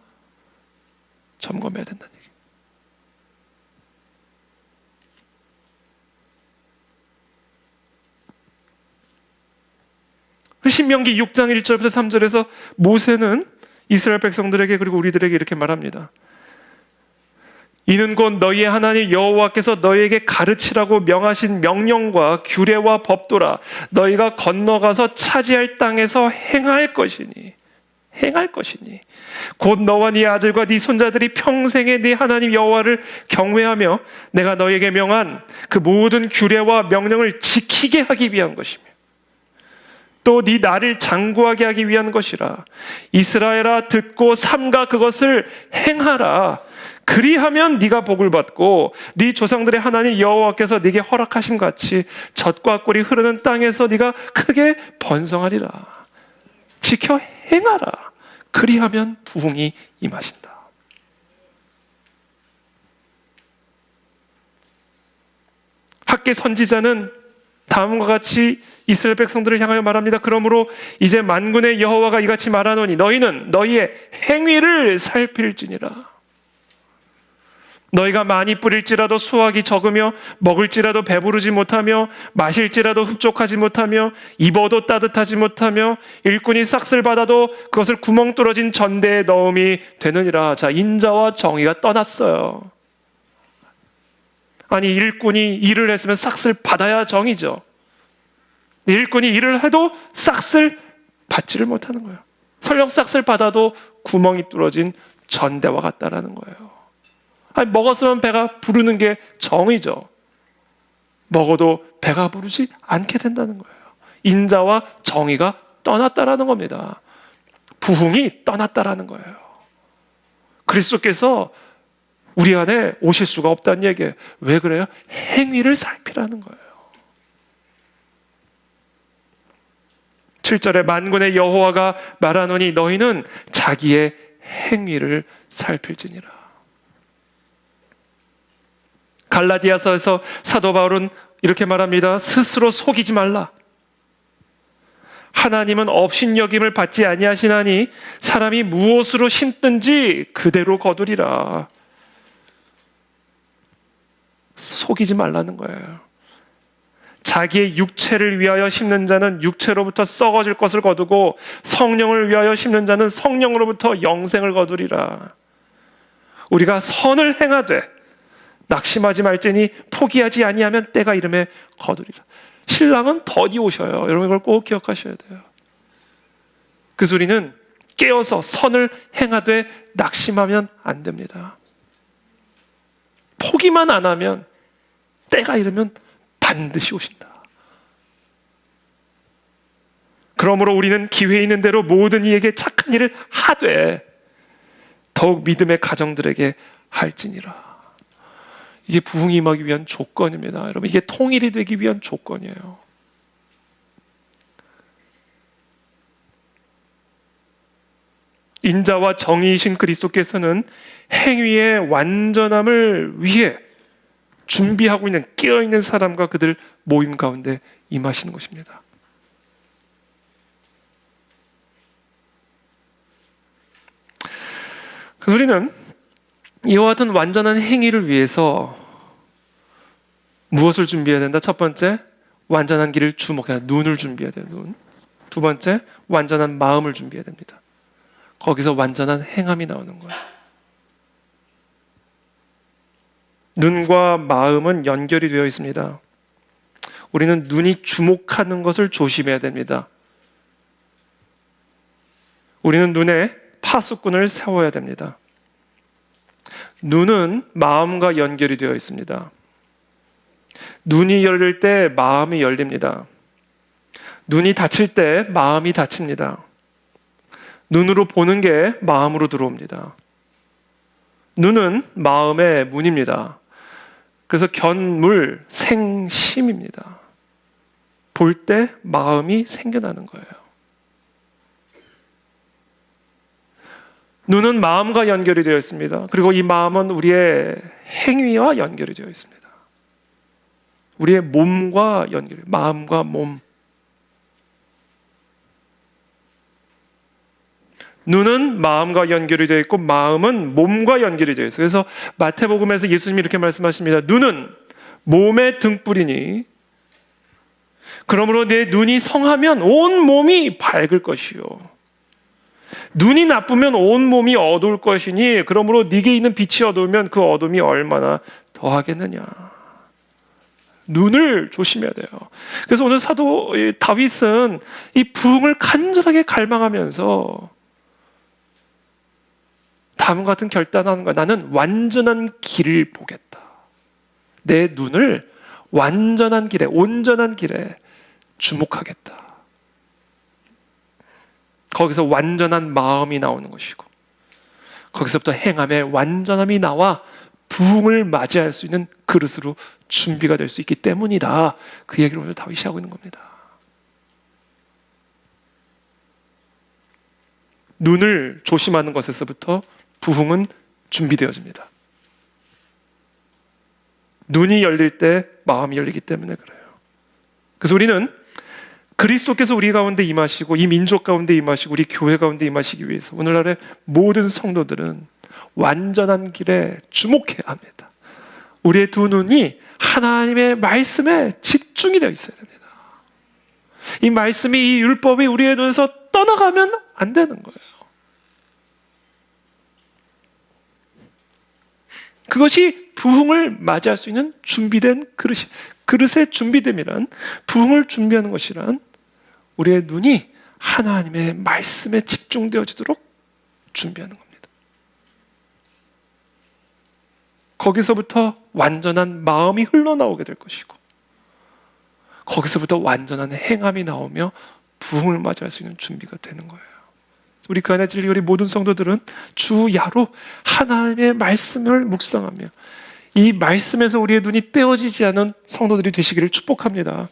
점검해야 된다는 얘기예요. 신명기 6장 1절부터 3절에서 모세는 이스라엘 백성들에게 그리고 우리들에게 이렇게 말합니다. 이는 곧 너희의 하나님 여호와께서 너희에게 가르치라고 명하신 명령과 규례와 법도라. 너희가 건너가서 차지할 땅에서 행할 것이니 곧 너와 네 아들과 네 손자들이 평생에 네 하나님 여호와를 경외하며 내가 너희에게 명한 그 모든 규례와 명령을 지키게 하기 위한 것이며 또 네 나를 장구하게 하기 위한 것이라. 이스라엘아 듣고 삼가 그것을 행하라. 그리하면 네가 복을 받고 네 조상들의 하나님 여호와께서 네게 허락하신 같이 젖과 꿀이 흐르는 땅에서 네가 크게 번성하리라. 지켜 행하라. 그리하면 부흥이 임하신다. 학개 선지자는 다음과 같이 이스라엘 백성들을 향하여 말합니다. 그러므로 이제 만군의 여호와가 이같이 말하노니 너희는 너희의 행위를 살필지니라. 너희가 많이 뿌릴지라도 수확이 적으며 먹을지라도 배부르지 못하며 마실지라도 흡족하지 못하며 입어도 따뜻하지 못하며 일꾼이 싹쓸 받아도 그것을 구멍 뚫어진 전대에 넣음이 되느니라. 자, 인자와 정의가 떠났어요. 아니, 일꾼이 일을 했으면 싹쓸 받아야 정의죠. 일꾼이 일을 해도 싹쓸 받지를 못하는 거예요. 설령 싹쓸 받아도 구멍이 뚫어진 전대와 같다라는 거예요. 아니, 먹었으면 배가 부르는 게 정의죠. 먹어도 배가 부르지 않게 된다는 거예요. 인자와 정의가 떠났다라는 겁니다. 부흥이 떠났다라는 거예요. 그리스도께서 우리 안에 오실 수가 없다는 얘기예요. 왜 그래요? 행위를 살피라는 거예요. 7절에 만군의 여호와가 말하노니 너희는 자기의 행위를 살필지니라. 갈라디아서에서 사도 바울은 이렇게 말합니다. 스스로 속이지 말라. 하나님은 업신여김을 받지 아니하시나니 사람이 무엇으로 심든지 그대로 거두리라. 속이지 말라는 거예요. 자기의 육체를 위하여 심는 자는 육체로부터 썩어질 것을 거두고 성령을 위하여 심는 자는 성령으로부터 영생을 거두리라. 우리가 선을 행하되 낙심하지 말지니 포기하지 아니하면 때가 이름에 거두리라. 신랑은 더디 오셔요. 여러분 이걸 꼭 기억하셔야 돼요. 그래서 우리는 깨어서 선을 행하되 낙심하면 안 됩니다. 포기만 안 하면 때가 이르면 반드시 오신다. 그러므로 우리는 기회 있는 대로 모든 이에게 착한 일을 하되 더욱 믿음의 가정들에게 할지니라. 이게 부흥이 임하기 위한 조건입니다. 여러분 이게 통일이 되기 위한 조건이에요. 인자와 정의이신 그리스도께서는 행위의 완전함을 위해 준비하고 있는 깨어있는 사람과 그들 모임 가운데 임하시는 것입니다. 그래서 우리는 이와 같은 완전한 행위를 위해서 무엇을 준비해야 된다? 첫 번째, 완전한 길을 주목해야 눈을 준비해야 돼요. 눈. 두 번째, 완전한 마음을 준비해야 됩니다. 거기서 완전한 행함이 나오는 거예요. 눈과 마음은 연결이 되어 있습니다. 우리는 눈이 주목하는 것을 조심해야 됩니다. 우리는 눈에 파수꾼을 세워야 됩니다. 눈은 마음과 연결이 되어 있습니다. 눈이 열릴 때 마음이 열립니다. 눈이 닫힐 때 마음이 닫힙니다. 눈으로 보는 게 마음으로 들어옵니다. 눈은 마음의 문입니다. 그래서 견물, 생심입니다. 볼 때 마음이 생겨나는 거예요. 눈은 마음과 연결이 되어 있습니다. 그리고 이 마음은 우리의 행위와 연결이 되어 있습니다. 우리의 몸과 연결이, 마음과 몸. 눈은 마음과 연결이 되어 있고 마음은 몸과 연결이 되어 있어요. 그래서 마태복음에서 예수님이 이렇게 말씀하십니다. 눈은 몸의 등불이니 그러므로 내 눈이 성하면 온 몸이 밝을 것이요. 눈이 나쁘면 온 몸이 어두울 것이니 그러므로 네게 있는 빛이 어두우면 그 어둠이 얼마나 더하겠느냐. 눈을 조심해야 돼요. 그래서 오늘 사도 다윗은 이 부흥을 간절하게 갈망하면서 다음과 같은 결단하는 거야. 나는 완전한 길을 보겠다. 내 눈을 완전한 길에, 온전한 길에 주목하겠다. 거기서 완전한 마음이 나오는 것이고 거기서부터 행함의 완전함이 나와 부흥을 맞이할 수 있는 그릇으로 준비가 될 수 있기 때문이다. 그 얘기를 오늘 다윗이 하고 있는 겁니다. 눈을 조심하는 것에서부터 부흥은 준비되어집니다. 눈이 열릴 때 마음이 열리기 때문에 그래요. 그래서 우리는 그리스도께서 우리 가운데 임하시고 이 민족 가운데 임하시고 우리 교회 가운데 임하시기 위해서 오늘날의 모든 성도들은 완전한 길에 주목해야 합니다. 우리의 두 눈이 하나님의 말씀에 집중이 되어 있어야 됩니다. 이 말씀이, 이 율법이 우리의 눈에서 떠나가면 안 되는 거예요. 그것이 부흥을 맞이할 수 있는 준비된 그릇이, 그릇의 준비됨이란, 부흥을 준비하는 것이란 우리의 눈이 하나님의 말씀에 집중되어지도록 준비하는 겁니다. 거기서부터 완전한 마음이 흘러나오게 될 것이고 거기서부터 완전한 행함이 나오며 부흥을 맞이할 수 있는 준비가 되는 거예요. 우리 그 안에 진리 우리 모든 성도들은 주야로 하나님의 말씀을 묵상하며 이 말씀에서 우리의 눈이 떼어지지 않은 성도들이 되시기를 축복합니다.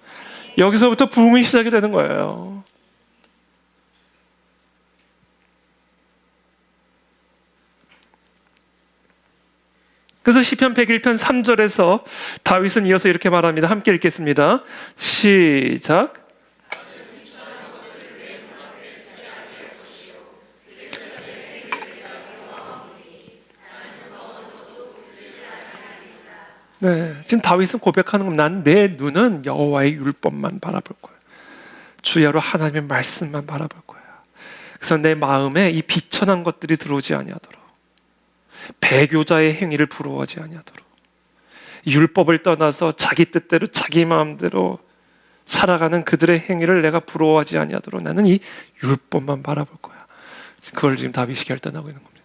여기서부터 부흥이 시작이 되는 거예요. 그래서 시편 101편 3절에서 다윗은 이어서 이렇게 말합니다. 함께 읽겠습니다. 시작. 네, 지금 다윗은 고백하는 건 난 내 눈은 여호와의 율법만 바라볼 거야. 주야로 하나님의 말씀만 바라볼 거야. 그래서 내 마음에 이 비천한 것들이 들어오지 아니하도록, 배교자의 행위를 부러워하지 아니하도록, 율법을 떠나서 자기 뜻대로 자기 마음대로 살아가는 그들의 행위를 내가 부러워하지 아니하도록 나는 이 율법만 바라볼 거야. 그걸 지금 다윗이 결단하고 있는 겁니다.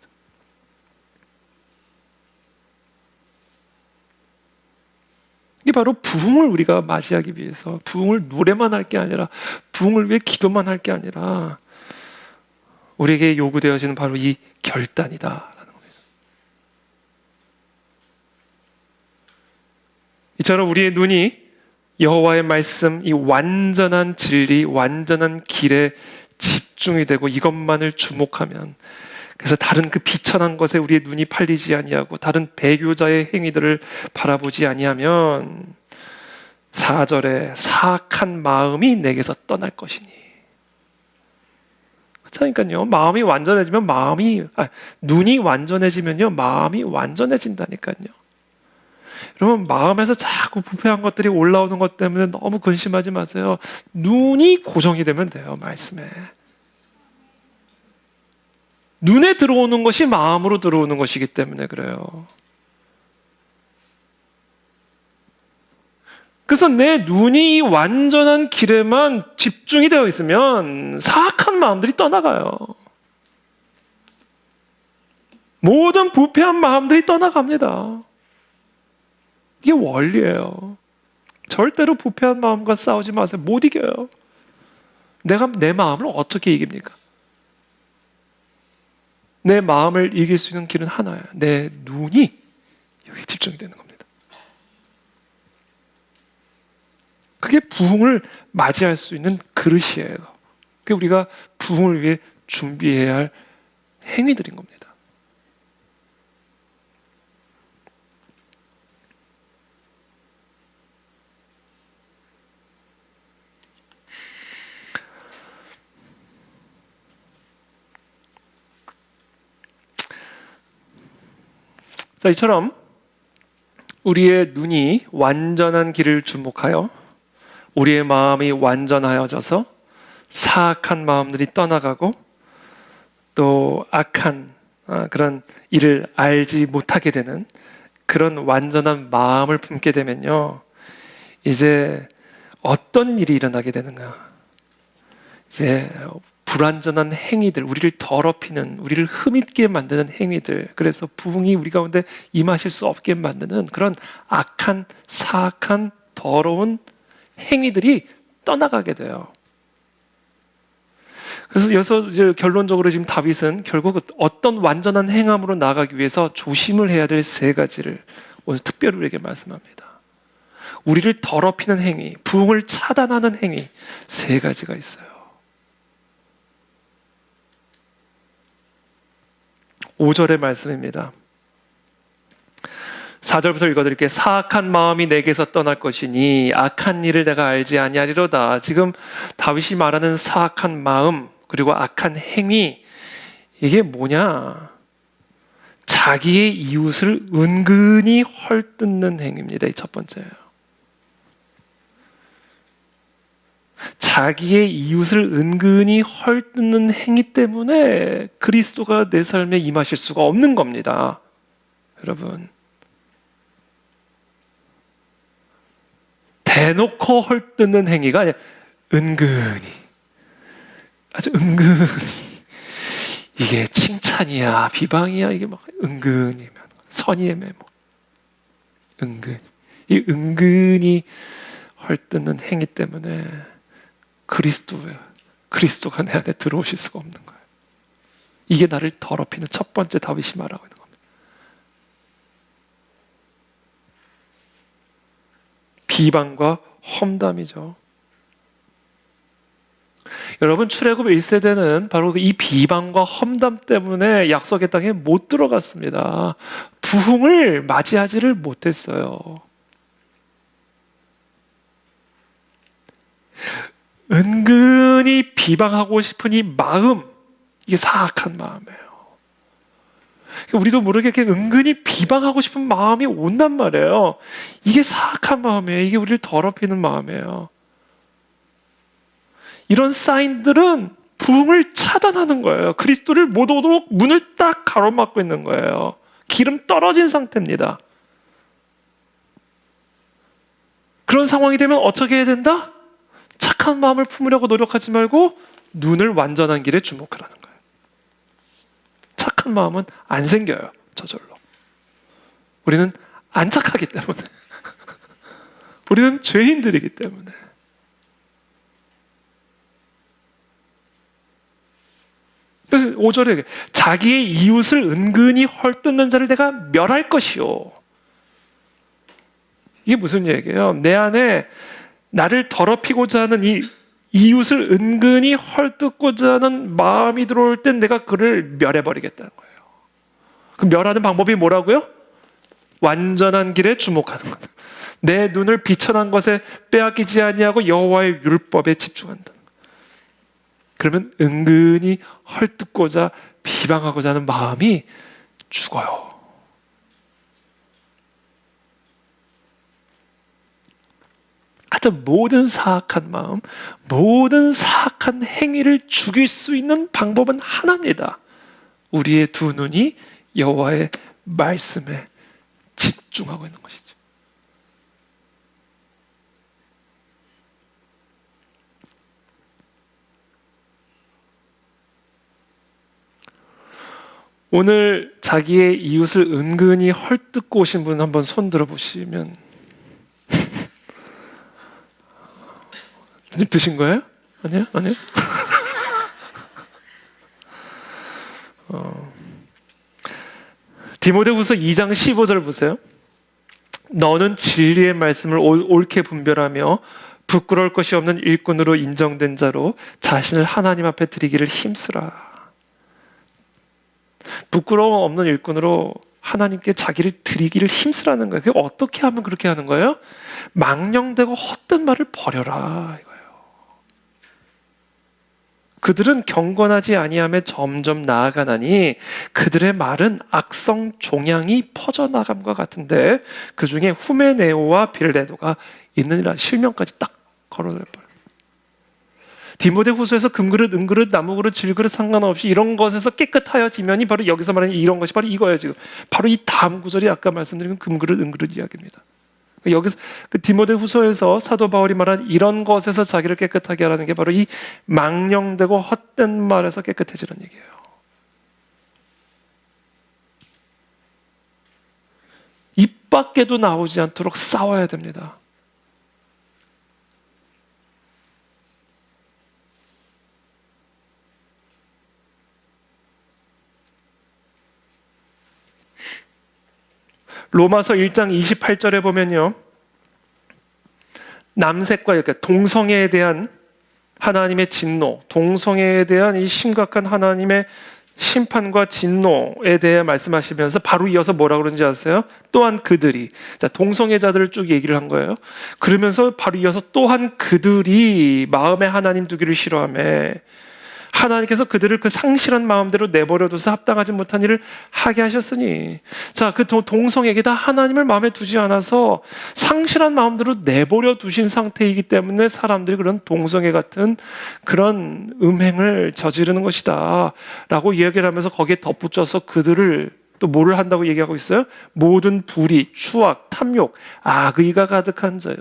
이게 바로 부흥을 우리가 맞이하기 위해서, 부흥을 노래만 할 게 아니라, 부흥을 위해 기도만 할 게 아니라 우리에게 요구되어지는 바로 이 결단이다라는 겁니다. 이처럼 우리의 눈이 여호와의 말씀, 이 완전한 진리, 완전한 길에 집중이 되고 이것만을 주목하면, 그래서 다른 그 비천한 것에 우리의 눈이 팔리지 아니하고 다른 배교자의 행위들을 바라보지 아니하면 4절에 사악한 마음이 내게서 떠날 것이니. 그렇다니까요. 마음이 완전해지면 눈이 완전해지면요, 마음이 완전해진다니까요. 여러분, 마음에서 자꾸 부패한 것들이 올라오는 것 때문에 너무 근심하지 마세요. 눈이 고정이 되면 돼요, 말씀에. 눈에 들어오는 것이 마음으로 들어오는 것이기 때문에 그래요. 그래서 내 눈이 완전한 길에만 집중이 되어 있으면 사악한 마음들이 떠나가요. 모든 부패한 마음들이 떠나갑니다. 이게 원리예요. 절대로 부패한 마음과 싸우지 마세요. 못 이겨요. 내가 내 마음을 어떻게 이깁니까? 내 마음을 이길 수 있는 길은 하나예요. 내 눈이 여기 집중이 되는 겁니다. 그게 부흥을 맞이할 수 있는 그릇이에요. 그게 우리가 부흥을 위해 준비해야 할 행위들인 겁니다. 자, 이처럼 우리의 눈이 완전한 길을 주목하여 우리의 마음이 완전하여져서 사악한 마음들이 떠나가고 또 악한 그런 일을 알지 못하게 되는 그런 완전한 마음을 품게 되면요, 이제 어떤 일이 일어나게 되는가? 이제 불완전한 행위들, 우리를 더럽히는, 우리를 흠있게 만드는 행위들, 그래서 부흥이 우리 가운데 임하실 수 없게 만드는 그런 악한, 사악한, 더러운 행위들이 떠나가게 돼요. 그래서 여기서 이제 결론적으로 지금 다윗은 결국 어떤 완전한 행함으로 나아가기 위해서 조심을 해야 될 세 가지를 오늘 특별히 우리에게 말씀합니다. 우리를 더럽히는 행위, 부흥을 차단하는 행위, 세 가지가 있어요. 5절의 말씀입니다. 4절부터 읽어드릴게요. 사악한 마음이 내게서 떠날 것이니 악한 일을 내가 알지 아니하리로다. 지금 다윗이 말하는 사악한 마음 그리고 악한 행위, 이게 뭐냐? 자기의 이웃을 은근히 헐뜯는 행위입니다. 이 첫 번째예요. 자기의 이웃을 은근히 헐뜯는 행위 때문에 그리스도가 내 삶에 임하실 수가 없는 겁니다. 여러분, 대놓고 헐뜯는 행위가 아니라 은근히, 아주 은근히, 이게 칭찬이야 비방이야, 이게 막 은근히 선의의 메모, 은근히, 이 은근히 헐뜯는 행위 때문에 그리스도가 내 안에 들어오실 수가 없는 거예요. 이게 나를 더럽히는 첫 번째 다윗이 말하고 있는 겁니다. 비방과 험담이죠. 여러분, 출애굽 1세대는 바로 이 비방과 험담 때문에 약속의 땅에 못 들어갔습니다. 부흥을 맞이하지를 못했어요. 은근히 비방하고 싶은 이 마음, 이게 사악한 마음이에요. 우리도 모르게 이렇게 은근히 비방하고 싶은 마음이 온단 말이에요. 이게 사악한 마음이에요. 이게 우리를 더럽히는 마음이에요. 이런 사인들은 부흥을 차단하는 거예요. 그리스도를 못 오도록 문을 딱 가로막고 있는 거예요. 기름 떨어진 상태입니다. 그런 상황이 되면 어떻게 해야 된다? 착한 마음을 품으려고 노력하지 말고 눈을 완전한 길에 주목하라는 거예요. 착한 마음은 안 생겨요, 저절로. 우리는 안 착하기 때문에. 우리는 죄인들이기 때문에. 그래서 5절에 자기의 이웃을 은근히 헐뜯는 자를 내가 멸할 것이요. 이게 무슨 얘기예요? 내 안에 나를 더럽히고자 하는 이 이웃을 은근히 헐뜯고자 하는 마음이 들어올 땐 내가 그를 멸해버리겠다는 거예요. 그 멸하는 방법이 뭐라고요? 완전한 길에 주목하는 것. 내 눈을 비천한 것에 빼앗기지 아니하고 여호와의 율법에 집중한다. 그러면 은근히 헐뜯고자 비방하고자 하는 마음이 죽어요. 하여튼 모든 사악한 마음, 모든 사악한 행위를 죽일 수 있는 방법은 하나입니다. 우리의 두 눈이 여호와의 말씀에 집중하고 있는 것이죠. 오늘 자기의 이웃을 은근히 헐뜯고 오신 분 한번 손 들어보시면 좀 드신 거예요? 아니요? 아니요? 디모데후서 2장 15절 보세요. 너는 진리의 말씀을 옳게 분별하며 부끄러울 것이 없는 일꾼으로 인정된 자로 자신을 하나님 앞에 드리기를 힘쓰라. 부끄러움 없는 일꾼으로 하나님께 자기를 드리기를 힘쓰라는 거예요. 그게 어떻게 하면 그렇게 하는 거예요? 망령되고 헛된 말을 버려라 이거예요. 그들은 경건하지 아니함에 점점 나아가나니 그들의 말은 악성 종양이 퍼져나감과 같은데 그 중에 후메네오와 빌레도가 있느니라. 실명까지 딱 걸어내버렸어요. 디모데후서에서 금그릇, 은그릇, 나무그릇, 질그릇 상관없이 이런 것에서 깨끗하여지면이 바로 여기서 말하는 이런 것이 바로 이거예요. 지금 바로 이 다음 구절이 아까 말씀드린 금그릇, 은그릇 이야기입니다. 여기서 그 디모데후서에서 사도 바울이 말한 이런 것에서 자기를 깨끗하게 하라는 게 바로 이 망령되고 헛된 말에서 깨끗해지는 얘기예요. 입 밖에도 나오지 않도록 싸워야 됩니다. 로마서 1장 28절에 보면요. 남색과 이렇게 동성애에 대한 하나님의 진노, 동성애에 대한 이 심각한 하나님의 심판과 진노에 대해 말씀하시면서 바로 이어서 뭐라고 그러는지 아세요? 또한 그들이, 자, 동성애자들을 쭉 얘기를 한 거예요. 그러면서 바로 이어서 또한 그들이 마음에 하나님 두기를 싫어하며 하나님께서 그들을 그 상실한 마음대로 내버려둬서 합당하지 못한 일을 하게 하셨으니, 자, 그 동성애가 다 하나님을 마음에 두지 않아서 상실한 마음대로 내버려 두신 상태이기 때문에 사람들이 그런 동성애 같은 그런 음행을 저지르는 것이다 라고 이야기를 하면서 거기에 덧붙여서 그들을 또 뭐를 한다고 얘기하고 있어요? 모든 불의, 추악, 탐욕, 악의가 가득한 자요.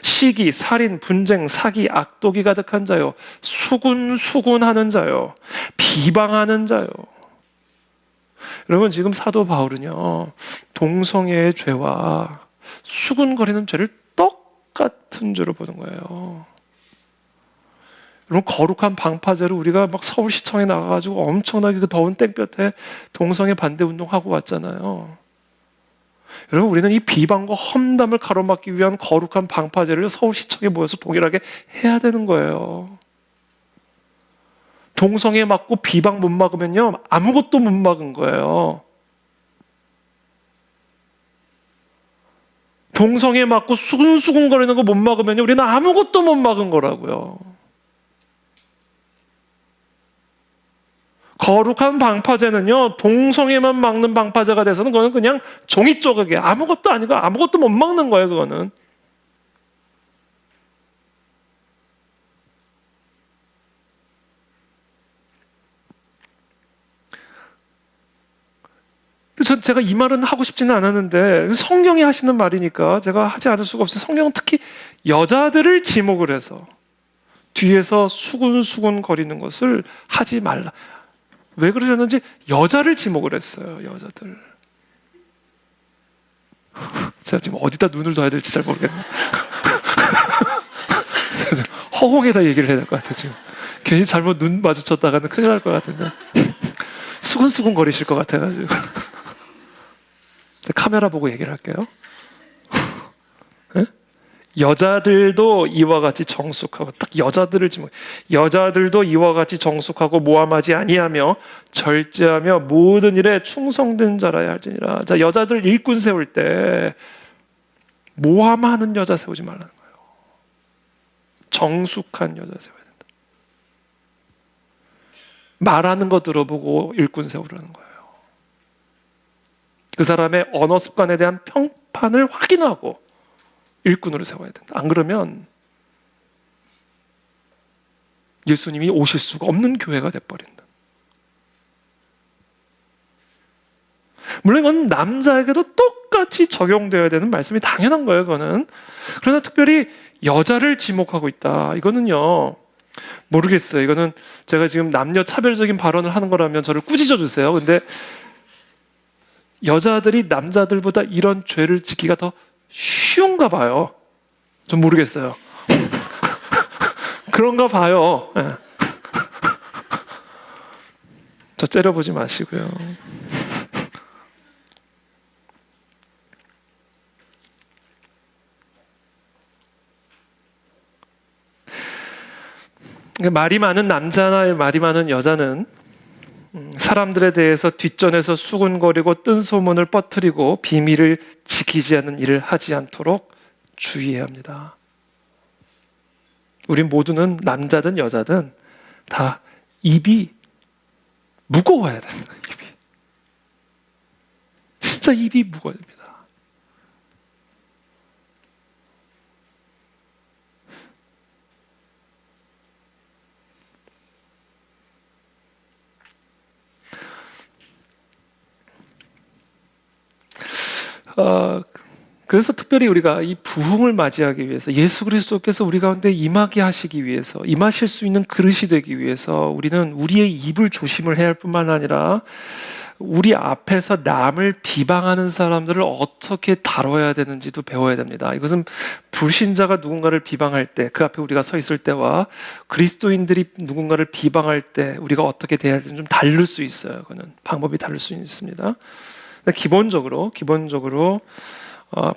시기, 살인, 분쟁, 사기, 악독이 가득한 자요. 수군하는 자요. 비방하는 자요. 여러분, 지금 사도 바울은요, 동성애의 죄와 수군거리는 죄를 똑같은 죄로 보는 거예요. 여러분, 거룩한 방파제로 우리가 막 서울시청에 나가가지고 엄청나게 그 더운 땡볕에 동성애 반대 운동하고 왔잖아요. 여러분, 우리는 이 비방과 험담을 가로막기 위한 거룩한 방파제를 서울시청에 모여서 동일하게 해야 되는 거예요. 동성애 맞고 비방 못 막으면요, 아무것도 못 막은 거예요. 동성애 맞고 수근수근 거리는 거 못 막으면요, 우리는 아무것도 못 막은 거라고요. 거룩한 방파제는요, 동성애만 막는 방파제가 돼서는 그거는 그냥 종이 조각이 아무것도 아니고 아무것도 못 막는 거예요, 그거는. 제가 이 말은 하고 싶지는 않았는데 성경이 하시는 말이니까 제가 하지 않을 수가 없어요. 성경은 특히 여자들을 지목을 해서 뒤에서 수군수군 거리는 것을 하지 말라. 왜 그러셨는지 여자를 지목을 했어요. 여자들. 제가 지금 어디다 눈을 둬야 될지 잘 모르겠네. 허공에다 얘기를 해야 될 것 같아요. 지금 괜히 잘못 눈 마주쳤다가는 큰일 날 것 같은데 수군수군 거리실 것 같아가지고 카메라 보고 얘기를 할게요. 네? 여자들도 이와 같이 정숙하고, 딱 여자들을 지금, 여자들도 이와 같이 정숙하고 모함하지 아니하며 절제하며 모든 일에 충성된 자라야 할지니라. 자, 여자들 일꾼 세울 때 모함하는 여자 세우지 말라는 거예요. 정숙한 여자 세워야 된다. 말하는 거 들어보고 일꾼 세우라는 거예요. 그 사람의 언어 습관에 대한 평판을 확인하고 일꾼으로 세워야 된다. 안 그러면 예수님이 오실 수가 없는 교회가 돼버린다. 물론 이건 남자에게도 똑같이 적용되어야 되는 말씀이 당연한 거예요. 그거는. 그러나 특별히 여자를 지목하고 있다. 이거는요, 모르겠어요. 이거는 제가 지금 남녀 차별적인 발언을 하는 거라면 저를 꾸짖어 주세요. 근데 여자들이 남자들보다 이런 죄를 짓기가 더 쉬운가 봐요. 좀 모르겠어요. 그런가 봐요. 네. 저 째려보지 마시고요. 말이 많은 남자나 말이 많은 여자는 사람들에 대해서 뒷전에서 수군거리고 뜬 소문을 퍼뜨리고 비밀을 지키지 않는 일을 하지 않도록 주의해야 합니다. 우리 모두는 남자든 여자든 다 입이 무거워야 됩니다. 입이. 진짜 입이 무거워야 됩니다. 그래서 특별히 우리가 이 부흥을 맞이하기 위해서 예수 그리스도께서 우리 가운데 임하게 하시기 위해서, 임하실 수 있는 그릇이 되기 위해서 우리는 우리의 입을 조심을 해야 할 뿐만 아니라 우리 앞에서 남을 비방하는 사람들을 어떻게 다뤄야 되는지도 배워야 됩니다. 이것은 불신자가 누군가를 비방할 때, 그 앞에 우리가 서 있을 때와 그리스도인들이 누군가를 비방할 때 우리가 어떻게 대해야 되는지 좀 다를 수 있어요. 그거는 방법이 다를 수 있습니다. 기본적으로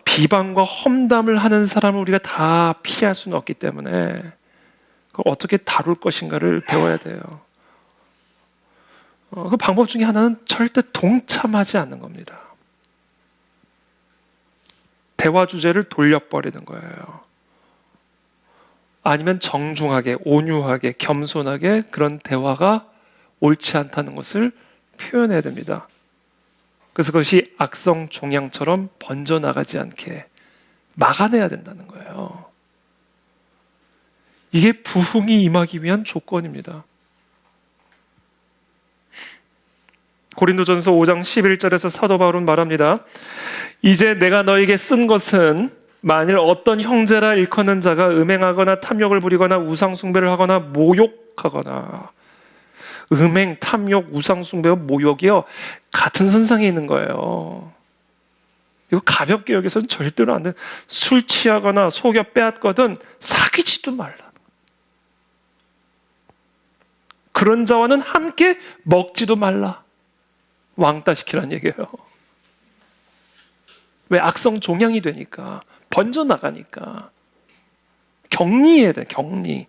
비방과 험담을 하는 사람을 우리가 다 피할 수는 없기 때문에 그걸 어떻게 다룰 것인가를 배워야 돼요. 그 방법 중에 하나는 절대 동참하지 않는 겁니다. 대화 주제를 돌려버리는 거예요. 아니면 정중하게, 온유하게, 겸손하게 그런 대화가 옳지 않다는 것을 표현해야 됩니다. 그래서 그것이 악성 종양처럼 번져나가지 않게 막아내야 된다는 거예요. 이게 부흥이 임하기 위한 조건입니다. 고린도전서 5장 11절에서 사도 바울은 말합니다. 이제 내가 너에게 쓴 것은 만일 어떤 형제라 일컫는 자가 음행하거나 탐욕을 부리거나 우상숭배를 하거나 모욕하거나, 음행, 탐욕, 우상숭배와 모욕이요 같은 선상에 있는 거예요. 이거 가볍게 여기서는 절대로 안 돼. 술 취하거나 속여 빼앗거든 사귀지도 말라. 그런 자와는 함께 먹지도 말라. 왕따 시키라는 얘기예요. 왜? 악성 종양이 되니까, 번져나가니까. 격리해야 돼, 격리.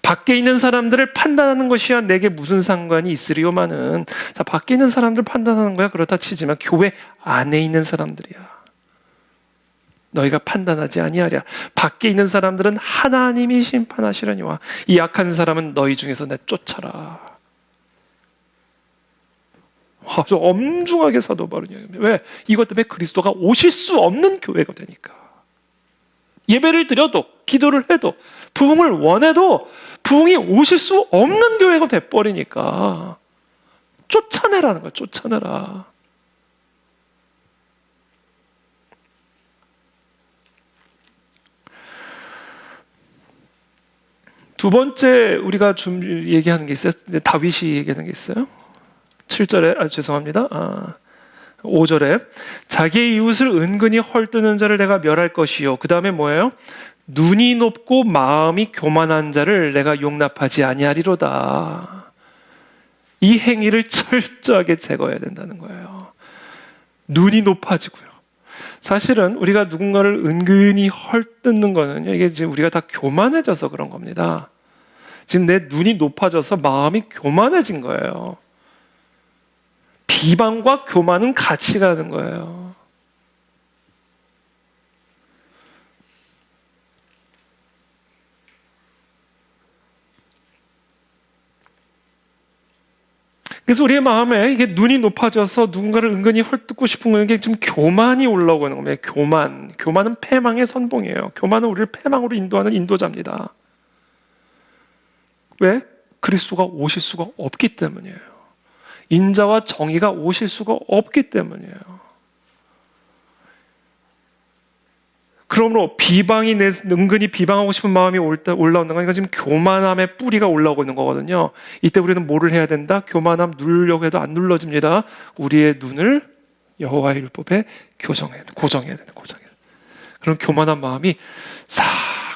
밖에 있는 사람들을 판단하는 것이야 내게 무슨 상관이 있으리요마는. 자, 밖에 있는 사람들 판단하는 거야 그렇다 치지만 교회 안에 있는 사람들이야. 너희가 판단하지 아니하랴. 밖에 있는 사람들은 하나님이 심판하시려니와 이 악한 사람은 너희 중에서 내쫓아라. 아주 엄중하게 사도 바울은 이야기합니다. 왜? 이것 때문에 그리스도가 오실 수 없는 교회가 되니까. 예배를 드려도 기도를 해도 부흥을 원해도 부흥이 오실 수 없는 교회가 돼버리니까 쫓아내라는 거야. 쫓아내라. 두 번째 우리가 얘기하는 게 있어요. 다윗이 얘기하는 게 있어요. 7절에 죄송합니다. 5절에 자기의 이웃을 은근히 헐뜯는 자를 내가 멸할 것이요. 그 다음에 뭐예요? 눈이 높고 마음이 교만한 자를 내가 용납하지 아니하리로다. 이 행위를 철저하게 제거해야 된다는 거예요. 눈이 높아지고요. 사실은 우리가 누군가를 은근히 헐뜯는 거는요, 이게 지금 우리가 다 교만해져서 그런 겁니다. 지금 내 눈이 높아져서 마음이 교만해진 거예요. 비방과 교만은 같이 가는 거예요. 그래서 우리의 마음에 이게 눈이 높아져서 누군가를 은근히 헐뜯고 싶은 거는 이게 지금 교만이 올라오고 있는 겁니다. 교만. 교만은 패망의 선봉이에요. 교만은 우리를 패망으로 인도하는 인도자입니다. 왜? 그리스도가 오실 수가 없기 때문이에요. 인자와 정의가 오실 수가 없기 때문이에요. 그러므로 비방이 은근히 비방하고 싶은 마음이 올라오는 건 이건 지금 교만함의 뿌리가 올라오고 있는 거거든요. 이때 우리는 뭐를 해야 된다? 교만함 누르려고 해도 안 눌러집니다. 우리의 눈을 여호와의 율법에 고정해야 된다. 그럼 교만한 마음이 싹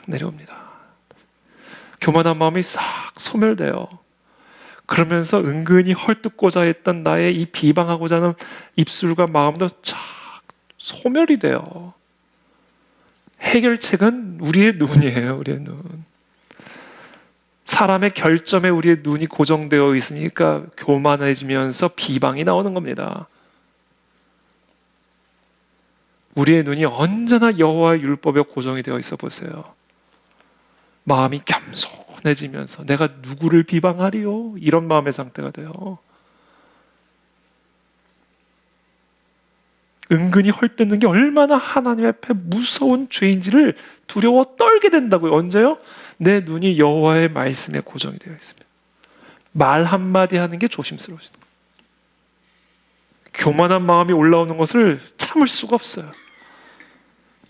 내려옵니다. 교만한 마음이 싹 소멸돼요. 그러면서 은근히 헐뜯고자 했던 나의 이 비방하고자 하는 입술과 마음도 쫙 소멸이 돼요. 해결책은 우리의 눈이에요. 우리의 눈. 사람의 결점에 우리의 눈이 고정되어 있으니까 교만해지면서 비방이 나오는 겁니다. 우리의 눈이 언제나 여호와의 율법에 고정이 되어 있어 보세요. 마음이 겸손해지면서 내가 누구를 비방하리요? 이런 마음의 상태가 돼요. 은근히 헐뜯는 게 얼마나 하나님 앞에 무서운 죄인지를 두려워 떨게 된다고요. 언제요? 내 눈이 여호와의 말씀에 고정이 되어 있습니다. 말 한마디 하는 게 조심스러워지는 거예요. 교만한 마음이 올라오는 것을 참을 수가 없어요.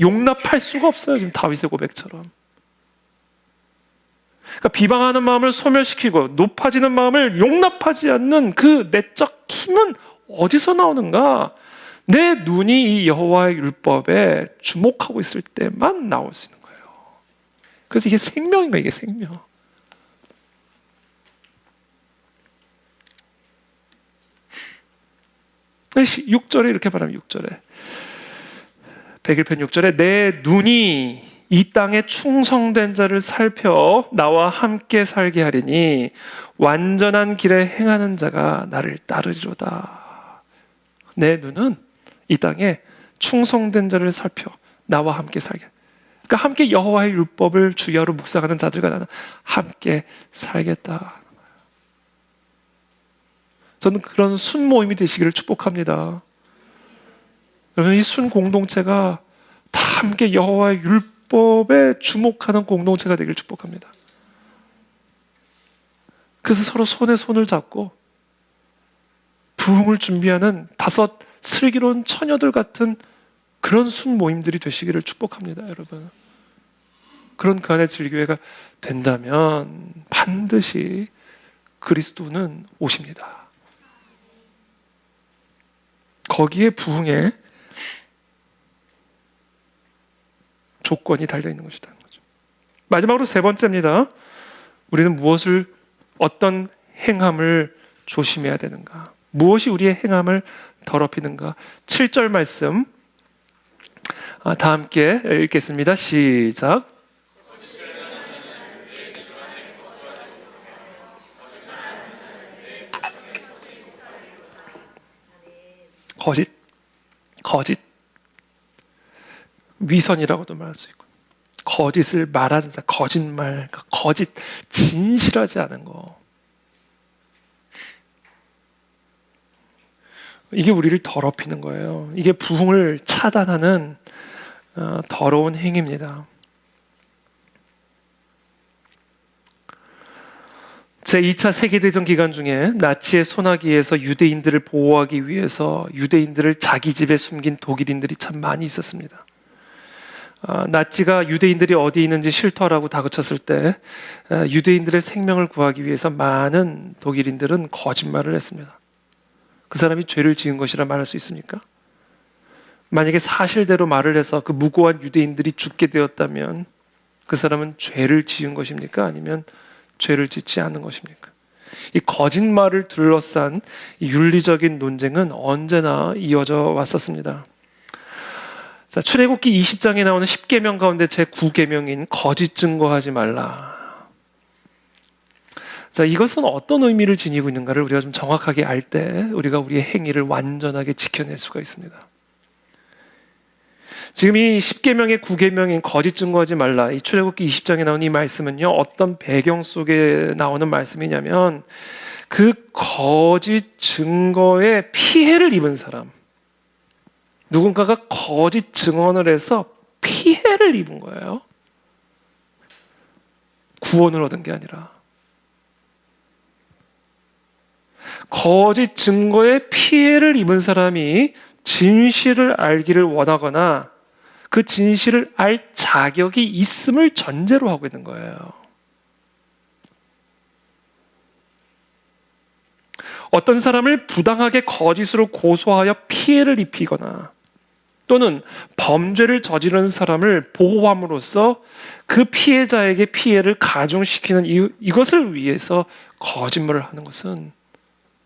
용납할 수가 없어요. 지금 다윗의 고백처럼. 그러니까 비방하는 마음을 소멸시키고 높아지는 마음을 용납하지 않는 그 내적 힘은 어디서 나오는가? 내 눈이 이 여호와의 율법에 주목하고 있을 때만 나올 수 있는 거예요. 그래서 이게 생명인 거예요. 이게 생명. 그래서 6절에 이렇게 말하면 6절에 101편 6절에 내 눈이 이 땅에 충성된 자를 살펴 나와 함께 살게 하리니 완전한 길에 행하는 자가 나를 따르리로다. 내 눈은 이 땅에 충성된 자를 살펴 나와 함께 살게. 그러니까 함께 여호와의 율법을 주야로 묵상하는 자들과 나는 함께 살겠다. 저는 그런 순 모임이 되시기를 축복합니다. 여러분, 이 순 공동체가 다 함께 여호와의 율법에 주목하는 공동체가 되기를 축복합니다. 그래서 서로 손에 손을 잡고 부흥을 준비하는 5 슬기로운 처녀들 같은 그런 순 모임들이 되시기를 축복합니다, 여러분. 그런 그 안에 질교회가 된다면 반드시 그리스도는 오십니다. 거기에 부흥의 조건이 달려있는 것이라는 거죠. 마지막으로 3번째입니다. 우리는 어떤 행함을 조심해야 되는가? 무엇이 우리의 행함을 더럽히는가? 7절 말씀 다 함께 읽겠습니다. 시작. 거짓, 거짓, 위선이라고도 말할 수 있고, 거짓을 말하는 자, 거짓말, 거짓, 진실하지 않은 거. 이게 우리를 더럽히는 거예요. 이게 부흥을 차단하는 더러운 행위입니다. 제2차 세계대전 기간 중에 나치의 소나기에서 유대인들을 보호하기 위해서 유대인들을 자기 집에 숨긴 독일인들이 참 많이 있었습니다. 나치가 유대인들이 어디 있는지 실토하라고 다그쳤을 때 유대인들의 생명을 구하기 위해서 많은 독일인들은 거짓말을 했습니다. 그 사람이 죄를 지은 것이라 말할 수 있습니까? 만약에 사실대로 말을 해서 그 무고한 유대인들이 죽게 되었다면 그 사람은 죄를 지은 것입니까? 아니면 죄를 짓지 않은 것입니까? 이 거짓말을 둘러싼 이 윤리적인 논쟁은 언제나 이어져 왔었습니다. 자, 출애굽기 20장에 나오는 10계명 가운데 제 9계명인 거짓 증거하지 말라. 자, 이것은 어떤 의미를 지니고 있는가를 우리가 좀 정확하게 알 때 우리가 우리의 행위를 완전하게 지켜낼 수가 있습니다. 지금 이 10계명의 9계명인 거짓 증거하지 말라, 이 출애굽기 20장에 나오는 이 말씀은요, 어떤 배경 속에 나오는 말씀이냐면 그 거짓 증거에 피해를 입은 사람, 누군가가 거짓 증언을 해서 피해를 입은 거예요. 구원을 얻은 게 아니라. 거짓 증거에 피해를 입은 사람이 진실을 알기를 원하거나 그 진실을 알 자격이 있음을 전제로 하고 있는 거예요. 어떤 사람을 부당하게 거짓으로 고소하여 피해를 입히거나 또는 범죄를 저지른 사람을 보호함으로써 그 피해자에게 피해를 가중시키는 이것을 위해서 거짓말을 하는 것은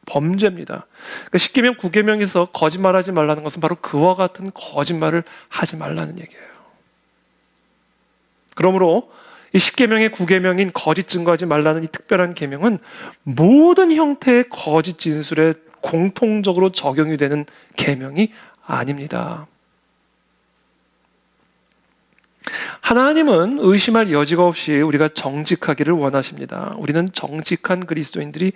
범죄입니다. 그러니까 10계명, 9계명에서 거짓말하지 말라는 것은 바로 그와 같은 거짓말을 하지 말라는 얘기예요. 그러므로 이 10계명의 9계명인 거짓 증거하지 말라는 이 특별한 계명은 모든 형태의 거짓 진술에 공통적으로 적용이 되는 계명이 아닙니다. 하나님은 의심할 여지가 없이 우리가 정직하기를 원하십니다. 우리는 정직한 그리스도인들이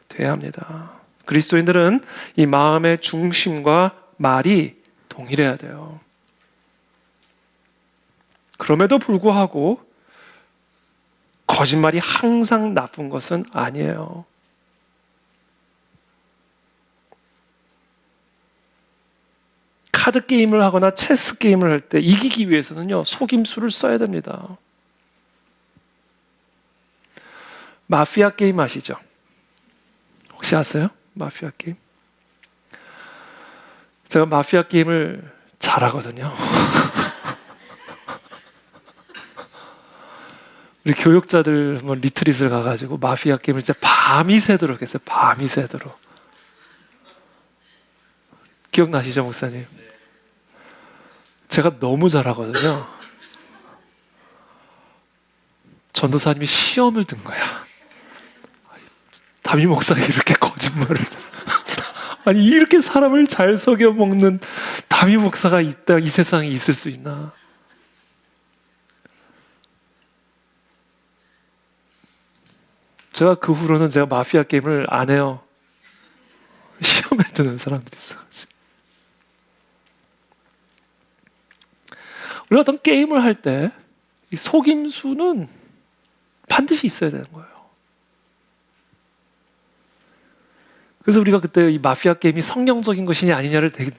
돼야 합니다. 그리스도인들은 이 마음의 중심과 말이 동일해야 돼요. 그럼에도 불구하고 거짓말이 항상 나쁜 것은 아니에요. 카드 게임을 하거나 체스 게임을 할 때 이기기 위해서는요, 속임수를 써야 됩니다. 마피아 게임 아시죠? 혹시 아세요? 마피아 게임? 제가 마피아 게임을 잘하거든요. 우리 교육자들 리트릿을 가가지고 마피아 게임을 진짜 밤이 새도록 했어요. 밤이 새도록. 기억나시죠, 목사님? 제가 너무 잘하거든요. 전도사님이 시험을 든 거야. 담임 목사가 이렇게 거짓말을 아니 이렇게 사람을 잘 속여 먹는 담임 목사가 있다, 이 세상에 있을 수 있나? 제가 그 후로는 제가 마피아 게임을 안 해요. 시험에 드는 사람들이 있어가지고. 우리가 어떤 게임을 할 때 이 속임수는 반드시 있어야 되는 거예요. 그래서 우리가 그때 이 마피아 게임이 성경적인 것이냐 아니냐를 되게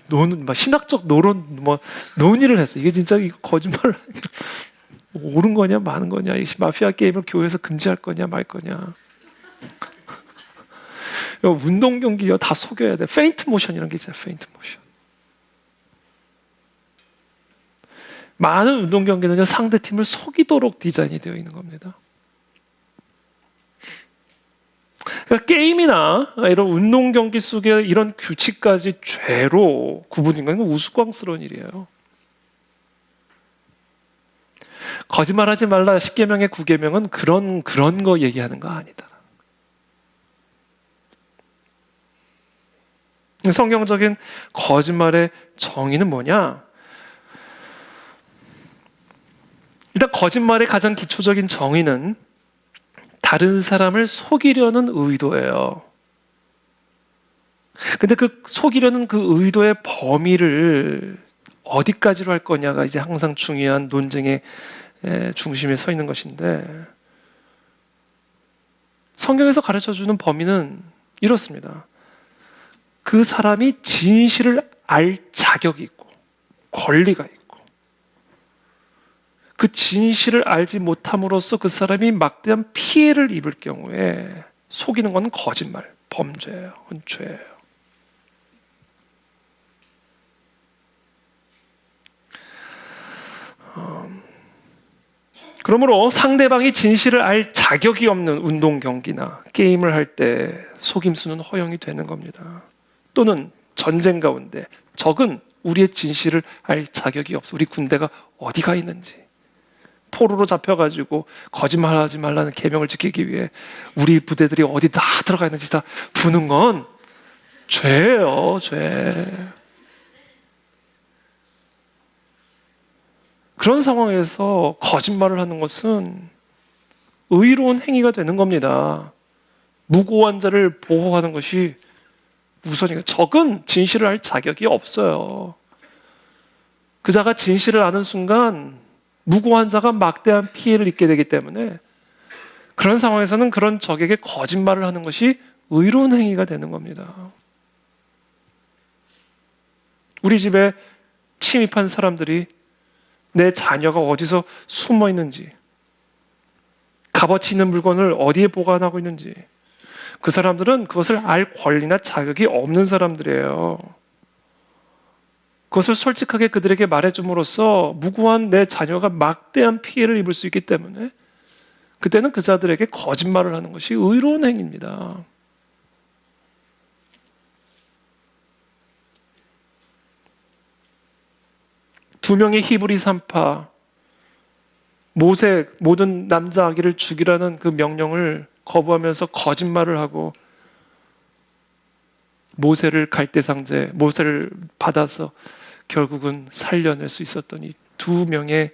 신학적 논의를 했어요. 이게 진짜 이거 거짓말을 옳은 거냐 마는 거냐, 이 마피아 게임을 교회에서 금지할 거냐 말 거냐. 운동 경기요 다 속여야 돼. 페인트 모션이라는 게 있잖아요. 페인트 모션. 많은 운동 경기는요, 상대 팀을 속이도록 디자인이 되어 있는 겁니다. 그러니까 게임이나 이런 운동 경기 속에 이런 규칙까지 죄로 구분인 건 우스꽝스러운 일이에요. 거짓말하지 말라 10계명의 9계명은 그런 거 얘기하는 거 아니다. 성경적인 거짓말의 정의는 뭐냐? 일단 거짓말의 가장 기초적인 정의는 다른 사람을 속이려는 의도예요. 근데 그 속이려는 그 의도의 범위를 어디까지로 할 거냐가 이제 항상 중요한 논쟁의 중심에 서 있는 것인데, 성경에서 가르쳐주는 범위는 이렇습니다. 그 사람이 진실을 알 자격이 있고 권리가 있고, 그 진실을 알지 못함으로써 그 사람이 막대한 피해를 입을 경우에 속이는 건 거짓말, 범죄예요. 그건 죄예요. 그러므로 상대방이 진실을 알 자격이 없는 운동 경기나 게임을 할 때 속임수는 허용이 되는 겁니다. 또는 전쟁 가운데 적은 우리의 진실을 알 자격이 없어. 우리 군대가 어디가 있는지, 포로로 잡혀가지고 거짓말하지 말라는 계명을 지키기 위해 우리 부대들이 어디 다 들어가 있는지 다 부는 건 죄예요, 죄. 그런 상황에서 거짓말을 하는 것은 의로운 행위가 되는 겁니다. 무고한 자를 보호하는 것이 우선이고, 적은 진실을 알 자격이 없어요. 그 자가 진실을 아는 순간 무고한 자가 막대한 피해를 입게 되기 때문에, 그런 상황에서는 그런 적에게 거짓말을 하는 것이 의로운 행위가 되는 겁니다. 우리 집에 침입한 사람들이 내 자녀가 어디서 숨어 있는지, 값어치 있는 물건을 어디에 보관하고 있는지, 그 사람들은 그것을 알 권리나 자격이 없는 사람들이에요. 그것을 솔직하게 그들에게 말해줌으로써 무고한 내 자녀가 막대한 피해를 입을 수 있기 때문에, 그때는 그 자들에게 거짓말을 하는 것이 의로운 행위입니다. 두 명의 히브리 산파, 모세 모든 남자 아기를 죽이라는 그 명령을 거부하면서 거짓말을 하고 모세를 갈대상제, 모세를 받아서 결국은 살려낼 수 있었던 이 두 명의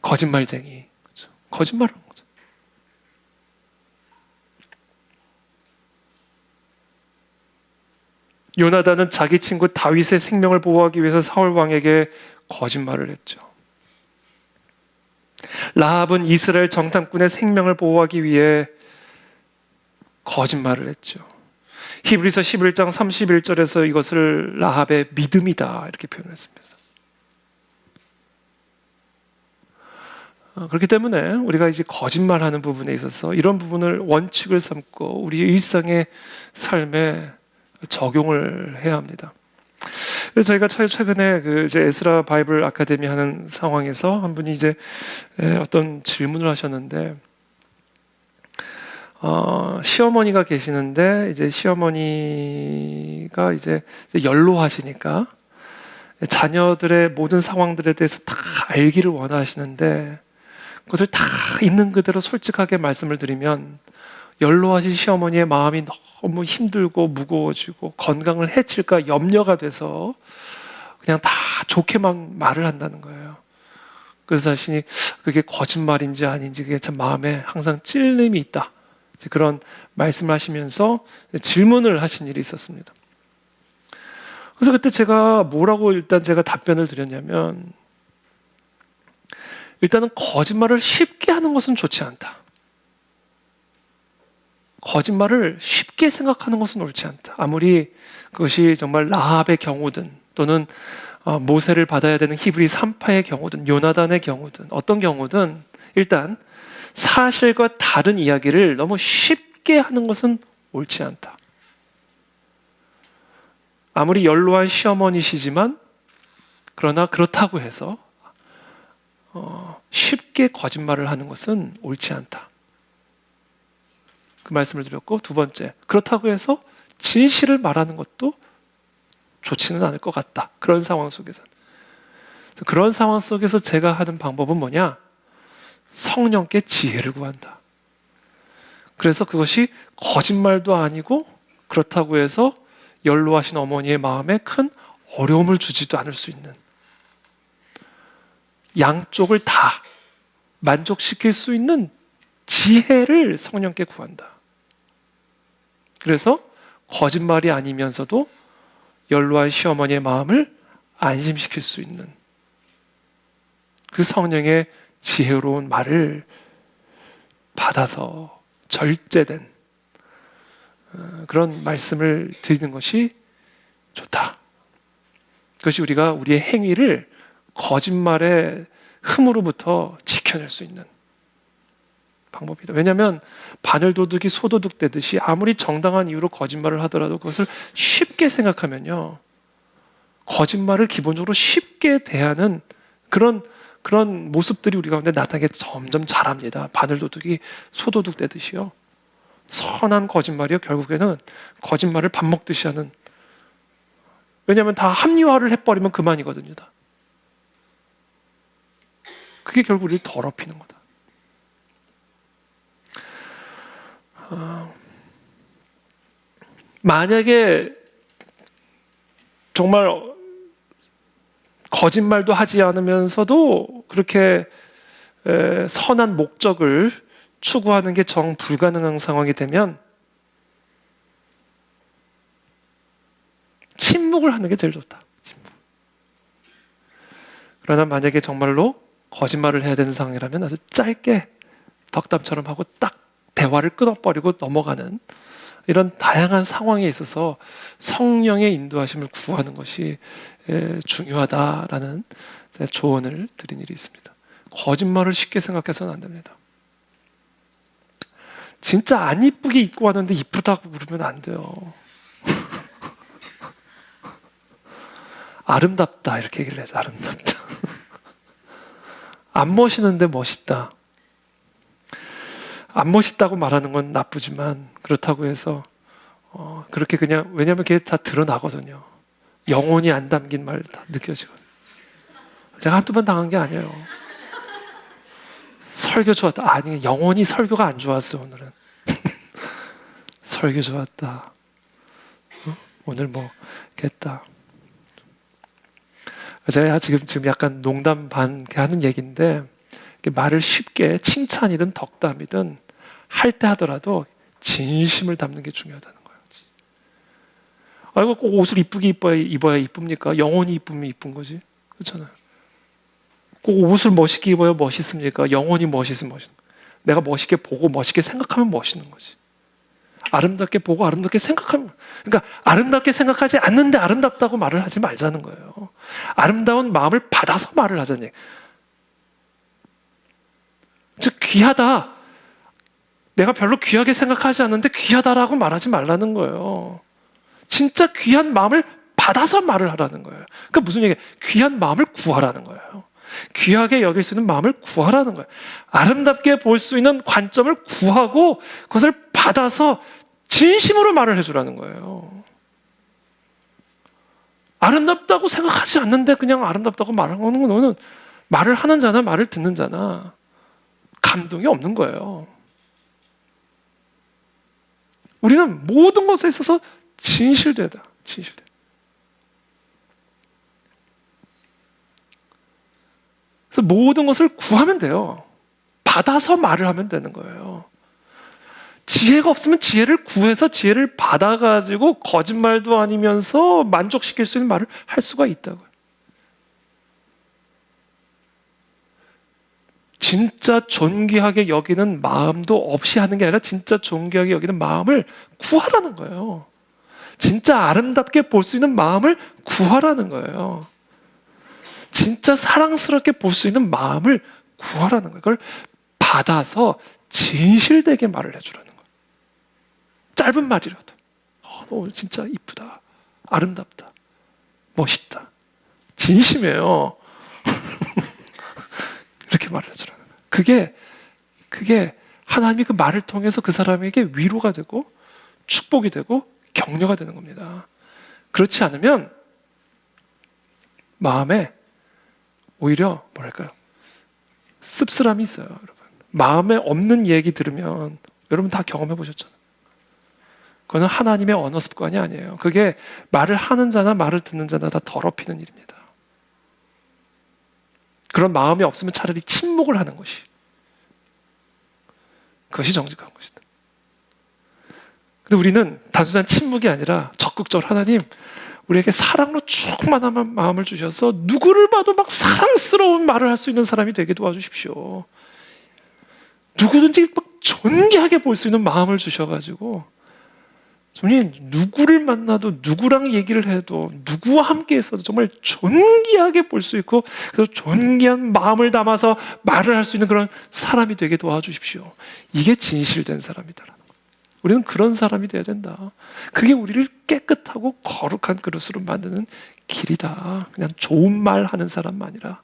거짓말쟁이, 그렇죠? 거짓말한 거죠. 요나단은 자기 친구 다윗의 생명을 보호하기 위해서 사울 왕에게 거짓말을 했죠. 라합은 이스라엘 정탐꾼의 생명을 보호하기 위해 거짓말을 했죠. 히브리서 11장 31절에서 이것을 라합의 믿음이다 이렇게 표현했습니다. 그렇기 때문에 우리가 이제 거짓말하는 부분에 있어서 이런 부분을 원칙을 삼고 우리 일상의 삶에 적용을 해야 합니다. 그래서 저희가 최근에 이제 에스라 바이블 아카데미 하는 상황에서 한 분이 이제 어떤 질문을 하셨는데, 시어머니가 계시는데 이제 시어머니가 이제 연로하시니까 자녀들의 모든 상황들에 대해서 다 알기를 원하시는데, 그것을 다 있는 그대로 솔직하게 말씀을 드리면 연로하신 시어머니의 마음이 너무 힘들고 무거워지고 건강을 해칠까 염려가 돼서 그냥 다 좋게만 말을 한다는 거예요. 그래서 자신이 그게 거짓말인지 아닌지 그게 참 마음에 항상 찔림이 있다, 그런 말씀을 하시면서 질문을 하신 일이 있었습니다. 그래서 그때 제가 뭐라고 일단 제가 답변을 드렸냐면, 일단은 거짓말을 쉽게 하는 것은 좋지 않다. 거짓말을 쉽게 생각하는 것은 옳지 않다. 아무리 그것이 정말 라합의 경우든 또는 모세를 받아야 되는 히브리 산파의 경우든 요나단의 경우든 어떤 경우든 일단 사실과 다른 이야기를 너무 쉽게 하는 것은 옳지 않다. 아무리 연로한 시어머니시지만 그러나 그렇다고 해서 쉽게 거짓말을 하는 것은 옳지 않다. 그 말씀을 드렸고, 두 번째, 그렇다고 해서 진실을 말하는 것도 좋지는 않을 것 같다. 그런 상황 속에서는. 그런 상황 속에서 제가 하는 방법은 뭐냐? 성령께 지혜를 구한다. 그래서 그것이 거짓말도 아니고 그렇다고 해서 연로하신 어머니의 마음에 큰 어려움을 주지도 않을 수 있는, 양쪽을 다 만족시킬 수 있는 지혜를 성령께 구한다. 그래서 거짓말이 아니면서도 연로한 시어머니의 마음을 안심시킬 수 있는 그 성령의 지혜로운 말을 받아서 절제된 그런 말씀을 드리는 것이 좋다. 그것이 우리가 우리의 행위를 거짓말의 흠으로부터 지켜낼 수 있는 방법이다. 왜냐하면 바늘도둑이 소도둑 되듯이 아무리 정당한 이유로 거짓말을 하더라도 그것을 쉽게 생각하면요, 거짓말을 기본적으로 쉽게 대하는 그런 모습들이 우리 가운데 나타나게 점점 자랍니다. 바늘도둑이 소도둑 되듯이요. 선한 거짓말이요, 결국에는 거짓말을 밥 먹듯이 하는. 왜냐하면 다 합리화를 해버리면 그만이거든요. 다. 그게 결국 우리를 더럽히는 거다. 만약에 정말 거짓말도 하지 않으면서도 그렇게 선한 목적을 추구하는 게 정 불가능한 상황이 되면 침묵을 하는 게 제일 좋다. 침묵. 그러나 만약에 정말로 거짓말을 해야 되는 상황이라면 아주 짧게 덕담처럼 하고 딱 대화를 끊어버리고 넘어가는 이런 다양한 상황에 있어서 성령의 인도하심을 구하는 것이 중요하다라는 조언을 드린 일이 있습니다. 거짓말을 쉽게 생각해서는 안 됩니다. 진짜 안 이쁘게 입고 왔는데 이쁘다고 부르면 안 돼요. 아름답다 이렇게 얘기를 해야죠. 아름답다. 안 멋있는데 멋있다. 안 멋있다고 말하는 건 나쁘지만 그렇다고 해서 그렇게 그냥, 왜냐하면 그게 다 드러나거든요. 영혼이 안 담긴 말 다 느껴지거든요. 제가 한두 번 당한 게 아니에요. 설교 좋았다. 아니, 영혼이 설교가 안 좋았어 오늘은. 설교 좋았다. 오늘 뭐 했다. 제가 지금 약간 농담 반 하는 얘기인데, 말을 쉽게 칭찬이든 덕담이든 할 때 하더라도 진심을 담는 게 중요하다는 거예요. 아이고, 꼭 옷을 이쁘게 입어야 이쁩니까? 영혼이 이쁘면 이쁜 거지. 그렇잖아요. 꼭 옷을 멋있게 입어야 멋있습니까? 영혼이 멋있으면 멋있는 거예요. 내가 멋있게 보고 멋있게 생각하면 멋있는 거지. 아름답게 보고 아름답게 생각하면, 그러니까 아름답게 생각하지 않는데 아름답다고 말을 하지 말자는 거예요. 아름다운 마음을 받아서 말을 하자는 얘기예요. 즉, 귀하다. 내가 별로 귀하게 생각하지 않는데 귀하다라고 말하지 말라는 거예요. 진짜 귀한 마음을 받아서 말을 하라는 거예요. 그러니까 무슨 얘기예요? 귀한 마음을 구하라는 거예요. 귀하게 여길 수 있는 마음을 구하라는 거예요. 아름답게 볼 수 있는 관점을 구하고 그것을 받아서 진심으로 말을 해주라는 거예요. 아름답다고 생각하지 않는데 그냥 아름답다고 말하는 거는 너는 말을 하는 자나 말을 듣는 자나 감동이 없는 거예요. 우리는 모든 것에 있어서 진실되다. 진실되다. 그래서 모든 것을 구하면 돼요. 받아서 말을 하면 되는 거예요. 지혜가 없으면 지혜를 구해서 지혜를 받아가지고 거짓말도 아니면서 만족시킬 수 있는 말을 할 수가 있다고요. 진짜 존귀하게 여기는 마음도 없이 하는 게 아니라 진짜 존귀하게 여기는 마음을 구하라는 거예요. 진짜 아름답게 볼 수 있는 마음을 구하라는 거예요. 진짜 사랑스럽게 볼 수 있는 마음을 구하라는 거예요. 그걸 받아서 진실되게 말을 해주라는 거예요. 짧은 말이라도 너 진짜 이쁘다, 아름답다, 멋있다, 진심이에요. 이렇게 말을 해주라는 거예요. 그게 하나님이 그 말을 통해서 그 사람에게 위로가 되고 축복이 되고 격려가 되는 겁니다. 그렇지 않으면 마음에 오히려 뭐랄까요? 씁쓸함이 있어요, 여러분. 마음에 없는 얘기 들으면 여러분 다 경험해 보셨잖아요. 그거는 하나님의 언어 습관이 아니에요. 그게 말을 하는 자나 말을 듣는 자나 다 더럽히는 일입니다. 그런 마음이 없으면 차라리 침묵을 하는 것이, 그것이 정직한 것이다. 근데 우리는 단순한 침묵이 아니라 적극적으로 하나님, 우리에게 사랑으로 충만한 마음을 주셔서 누구를 봐도 막 사랑스러운 말을 할 수 있는 사람이 되게 도와주십시오. 누구든지 막 존귀하게 볼 수 있는 마음을 주셔가지고, 주님, 누구를 만나도 누구랑 얘기를 해도 누구와 함께 있어도 정말 존귀하게 볼 수 있고, 그래서 존귀한 마음을 담아서 말을 할 수 있는 그런 사람이 되게 도와주십시오. 이게 진실된 사람이다. 우리는 그런 사람이 돼야 된다. 그게 우리를 깨끗하고 거룩한 그릇으로 만드는 길이다. 그냥 좋은 말 하는 사람 아니라,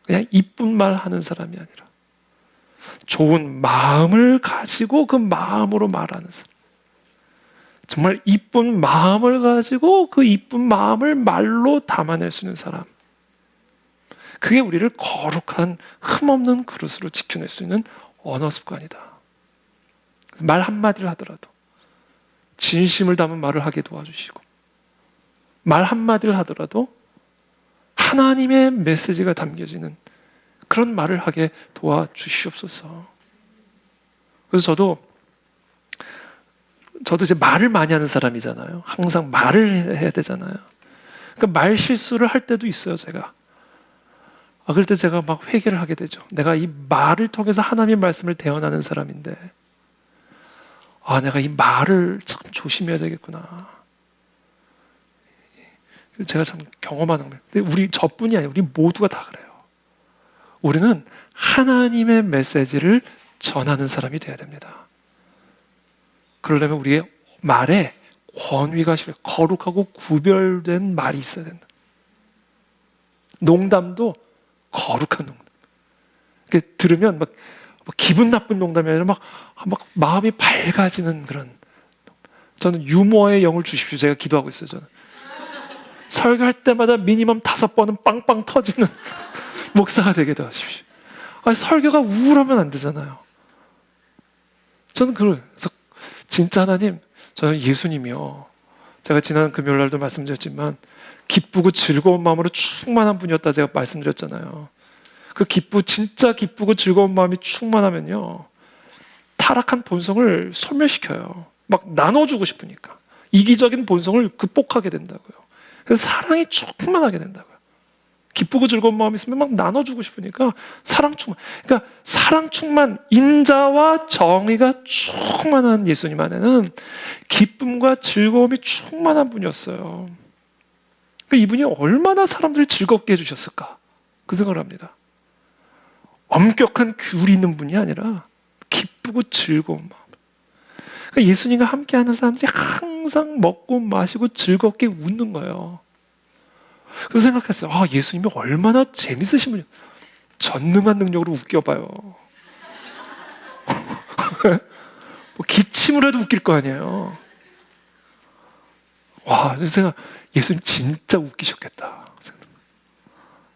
그냥 이쁜 말 하는 사람이 아니라, 좋은 마음을 가지고 그 마음으로 말하는 사람. 정말 이쁜 마음을 가지고 그 이쁜 마음을 말로 담아낼 수 있는 사람. 그게 우리를 거룩한 흠없는 그릇으로 지켜낼 수 있는 언어 습관이다. 말 한마디를 하더라도 진심을 담은 말을 하게 도와주시고, 말 한마디를 하더라도 하나님의 메시지가 담겨지는 그런 말을 하게 도와주시옵소서. 그래서 저도 이제 말을 많이 하는 사람이잖아요. 항상 말을 해야 되잖아요. 그러니까 말 실수를 할 때도 있어요, 제가. 그럴 때 제가 막 회개를 하게 되죠. 내가 이 말을 통해서 하나님의 말씀을 대언하는 사람인데, 내가 이 말을 참 조심해야 되겠구나. 제가 참 경험하는 거예요. 근데 저뿐이 아니에요. 우리 모두가 다 그래요. 우리는 하나님의 메시지를 전하는 사람이 돼야 됩니다. 그러려면 우리의 말에 권위가 실려 거룩하고 구별된 말이 있어야 된다. 농담도 거룩한 농담. 들으면 막 기분 나쁜 농담이 아니라 막 마음이 밝아지는 그런. 저는 유머의 영을 주십시오. 제가 기도하고 있어요. 저는 설교할 때마다 미니멈 5번은 빵빵 터지는 목사가 되게 도와주십시오. 설교가 우울하면 안 되잖아요. 저는 그래서 진짜 하나님, 저는 예수님이요, 제가 지난 금요일날도 말씀드렸지만 기쁘고 즐거운 마음으로 충만한 분이었다 제가 말씀드렸잖아요. 진짜 기쁘고 즐거운 마음이 충만하면요, 타락한 본성을 소멸시켜요. 막 나눠주고 싶으니까 이기적인 본성을 극복하게 된다고요. 그래서 사랑이 충만하게 된다고요. 기쁘고 즐거운 마음이 있으면 막 나눠주고 싶으니까 사랑 충만. 그러니까 사랑 충만, 인자와 정의가 충만한 예수님 안에는 기쁨과 즐거움이 충만한 분이었어요. 그러니까 이분이 얼마나 사람들을 즐겁게 해주셨을까, 그 생각을 합니다. 엄격한 귤이 있는 분이 아니라 기쁘고 즐거운 마음. 그러니까 예수님과 함께하는 사람들이 항상 먹고 마시고 즐겁게 웃는 거예요. 그래서 생각했어요. 예수님이 얼마나 재밌으신 분이에요. 전능한 능력으로 웃겨봐요. 기침을 해도 웃길 거 아니에요. 그래서 예수님 진짜 웃기셨겠다.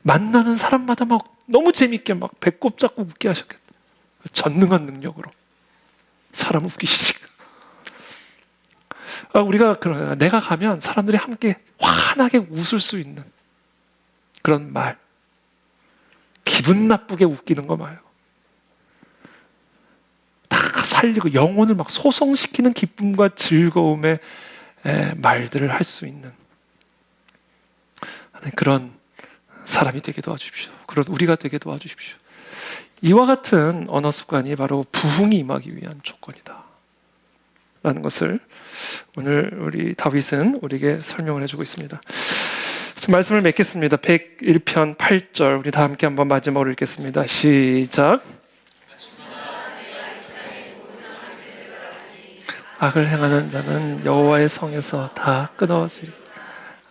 만나는 사람마다 막 너무 재밌게 막 배꼽 잡고 웃게 하셨겠다. 전능한 능력으로 사람 웃기시니까. 우리가 내가 가면 사람들이 함께 환하게 웃을 수 있는 그런 말, 기분 나쁘게 웃기는 거 말고 다 살리고 영혼을 막 소성시키는 기쁨과 즐거움의 말들을 할 수 있는 그런 사람이 되게 도와주십시오. 그런 우리가 되게 도와주십시오. 이와 같은 언어 습관이 바로 부흥이 임하기 위한 조건이다 라는 것을 오늘 우리 다윗은 우리에게 설명을 해주고 있습니다. 말씀을 맺겠습니다. 101편 8절 우리 다 함께 한번 마지막으로 읽겠습니다. 시작. 악을 행하는 자는 여호와의 성에서 다 끊어지리.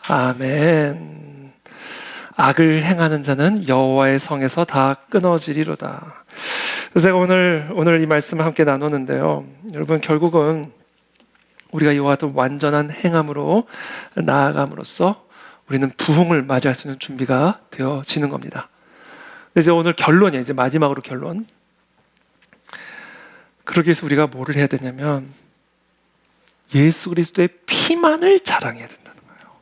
아멘. 악을 행하는 자는 여호와의 성에서 다 끊어지리로다. 그래서 제가 오늘 이 말씀을 함께 나누는데요, 여러분, 결국은 우리가 이와 같은 완전한 행함으로 나아감으로써 우리는 부흥을 맞이할 수 있는 준비가 되어지는 겁니다. 이제 오늘 결론이에요. 이제 마지막으로 결론. 그러기 위해서 우리가 뭐를 해야 되냐면 예수 그리스도의 피만을 자랑해야 된다는 거예요.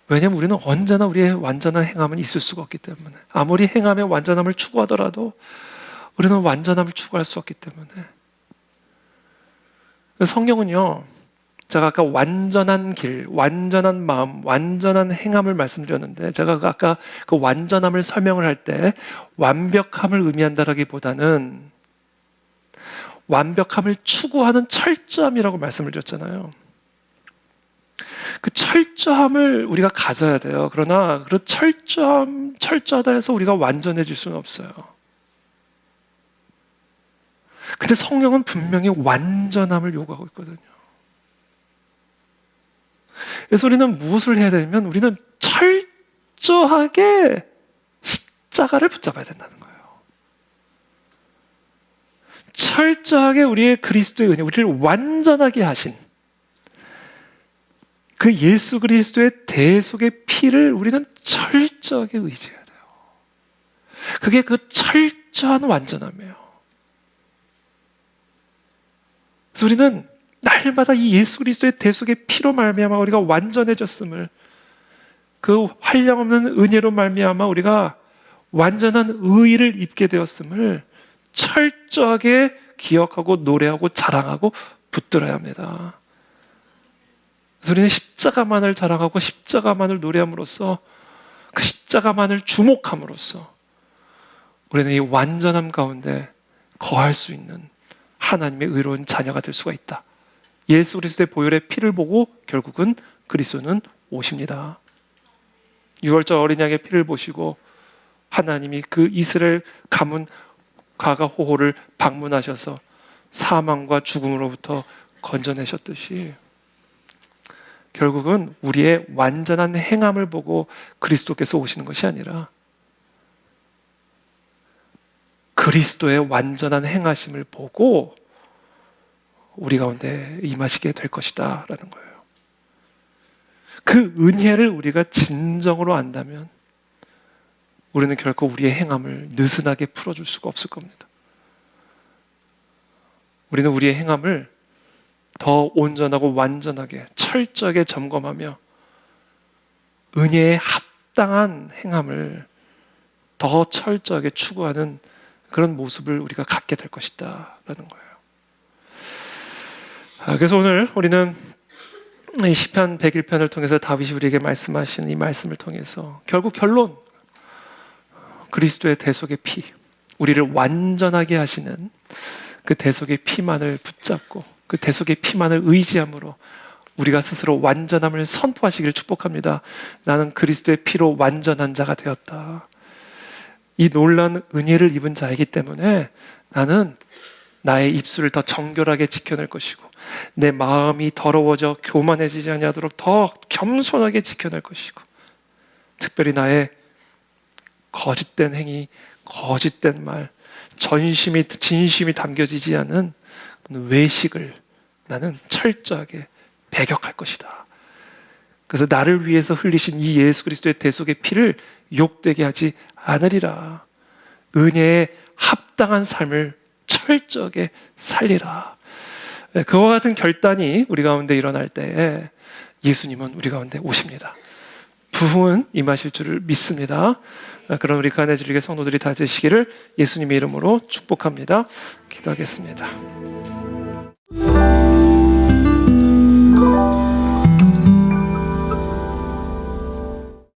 왜냐하면 우리는 언제나 우리의 완전한 행함은 있을 수가 없기 때문에, 아무리 행함의 완전함을 추구하더라도 우리는 완전함을 추구할 수 없기 때문에, 성경은요, 제가 아까 완전한 길, 완전한 마음, 완전한 행함을 말씀드렸는데, 제가 아까 그 완전함을 설명을 할 때 완벽함을 의미한다라기보다는 완벽함을 추구하는 철저함이라고 말씀을 드렸잖아요. 그 철저함을 우리가 가져야 돼요. 그러나 그 철저하다 해서 우리가 완전해질 수는 없어요. 근데 성령은 분명히 완전함을 요구하고 있거든요. 그래서 우리는 무엇을 해야 되냐면, 우리는 철저하게 십자가를 붙잡아야 된다는 거예요. 철저하게 우리의 그리스도의 은혜, 우리를 완전하게 하신 그 예수 그리스도의 대속의 피를 우리는 철저하게 의지해야 돼요. 그게 그 철저한 완전함이에요. 그래서 우리는 날마다 이 예수 그리스도의 대속의 피로 말미암아 우리가 완전해졌음을, 그 한량없는 은혜로 말미암아 우리가 완전한 의의를 입게 되었음을 철저하게 기억하고 노래하고 자랑하고 붙들어야 합니다. 그래서 우리는 십자가만을 자랑하고 십자가만을 노래함으로써, 그 십자가만을 주목함으로써 우리는 이 완전함 가운데 거할 수 있는 하나님의 의로운 자녀가 될 수가 있다. 예수 그리스도의 보혈의 피를 보고 결국은 그리스도는 오십니다. 6월절 어린 양의 피를 보시고 하나님이 그 이스라엘 가문 가가호호를 방문하셔서 사망과 죽음으로부터 건져내셨듯이, 결국은 우리의 완전한 행함을 보고 그리스도께서 오시는 것이 아니라 그리스도의 완전한 행하심을 보고 우리 가운데 임하시게 될 것이다 라는 거예요. 그 은혜를 우리가 진정으로 안다면 우리는 결코 우리의 행함을 느슨하게 풀어줄 수가 없을 겁니다. 우리는 우리의 행함을 더 온전하고 완전하게 철저하게 점검하며 은혜에 합당한 행함을 더 철저하게 추구하는 그런 모습을 우리가 갖게 될 것이다 라는 거예요. 그래서 오늘 우리는 이 시편 101편을 통해서 다윗이 우리에게 말씀하신 이 말씀을 통해서 결국 결론, 그리스도의 대속의 피, 우리를 완전하게 하시는 그 대속의 피만을 붙잡고 그 대속의 피만을 의지함으로 우리가 스스로 완전함을 선포하시기를 축복합니다. 나는 그리스도의 피로 완전한 자가 되었다. 이 놀라운 은혜를 입은 자이기 때문에 나는 나의 입술을 더 정결하게 지켜낼 것이고 내 마음이 더러워져 교만해지지 아니하도록 더 겸손하게 지켜낼 것이고, 특별히 나의 거짓된 행위, 거짓된 말, 진심이 담겨지지 않은 외식을 나는 철저하게 배격할 것이다. 그래서 나를 위해서 흘리신 이 예수 그리스도의 대속의 피를 욕되게 하지 않으리라. 은혜에 합당한 삶을 철저하게 살리라. 그와 같은 결단이 우리 가운데 일어날 때에 예수님은 우리 가운데 오십니다. 부흥은 임하실 줄을 믿습니다. 그럼 우리 간해주리게 성도들이 다 되시기를 예수님의 이름으로 축복합니다. 기도하겠습니다.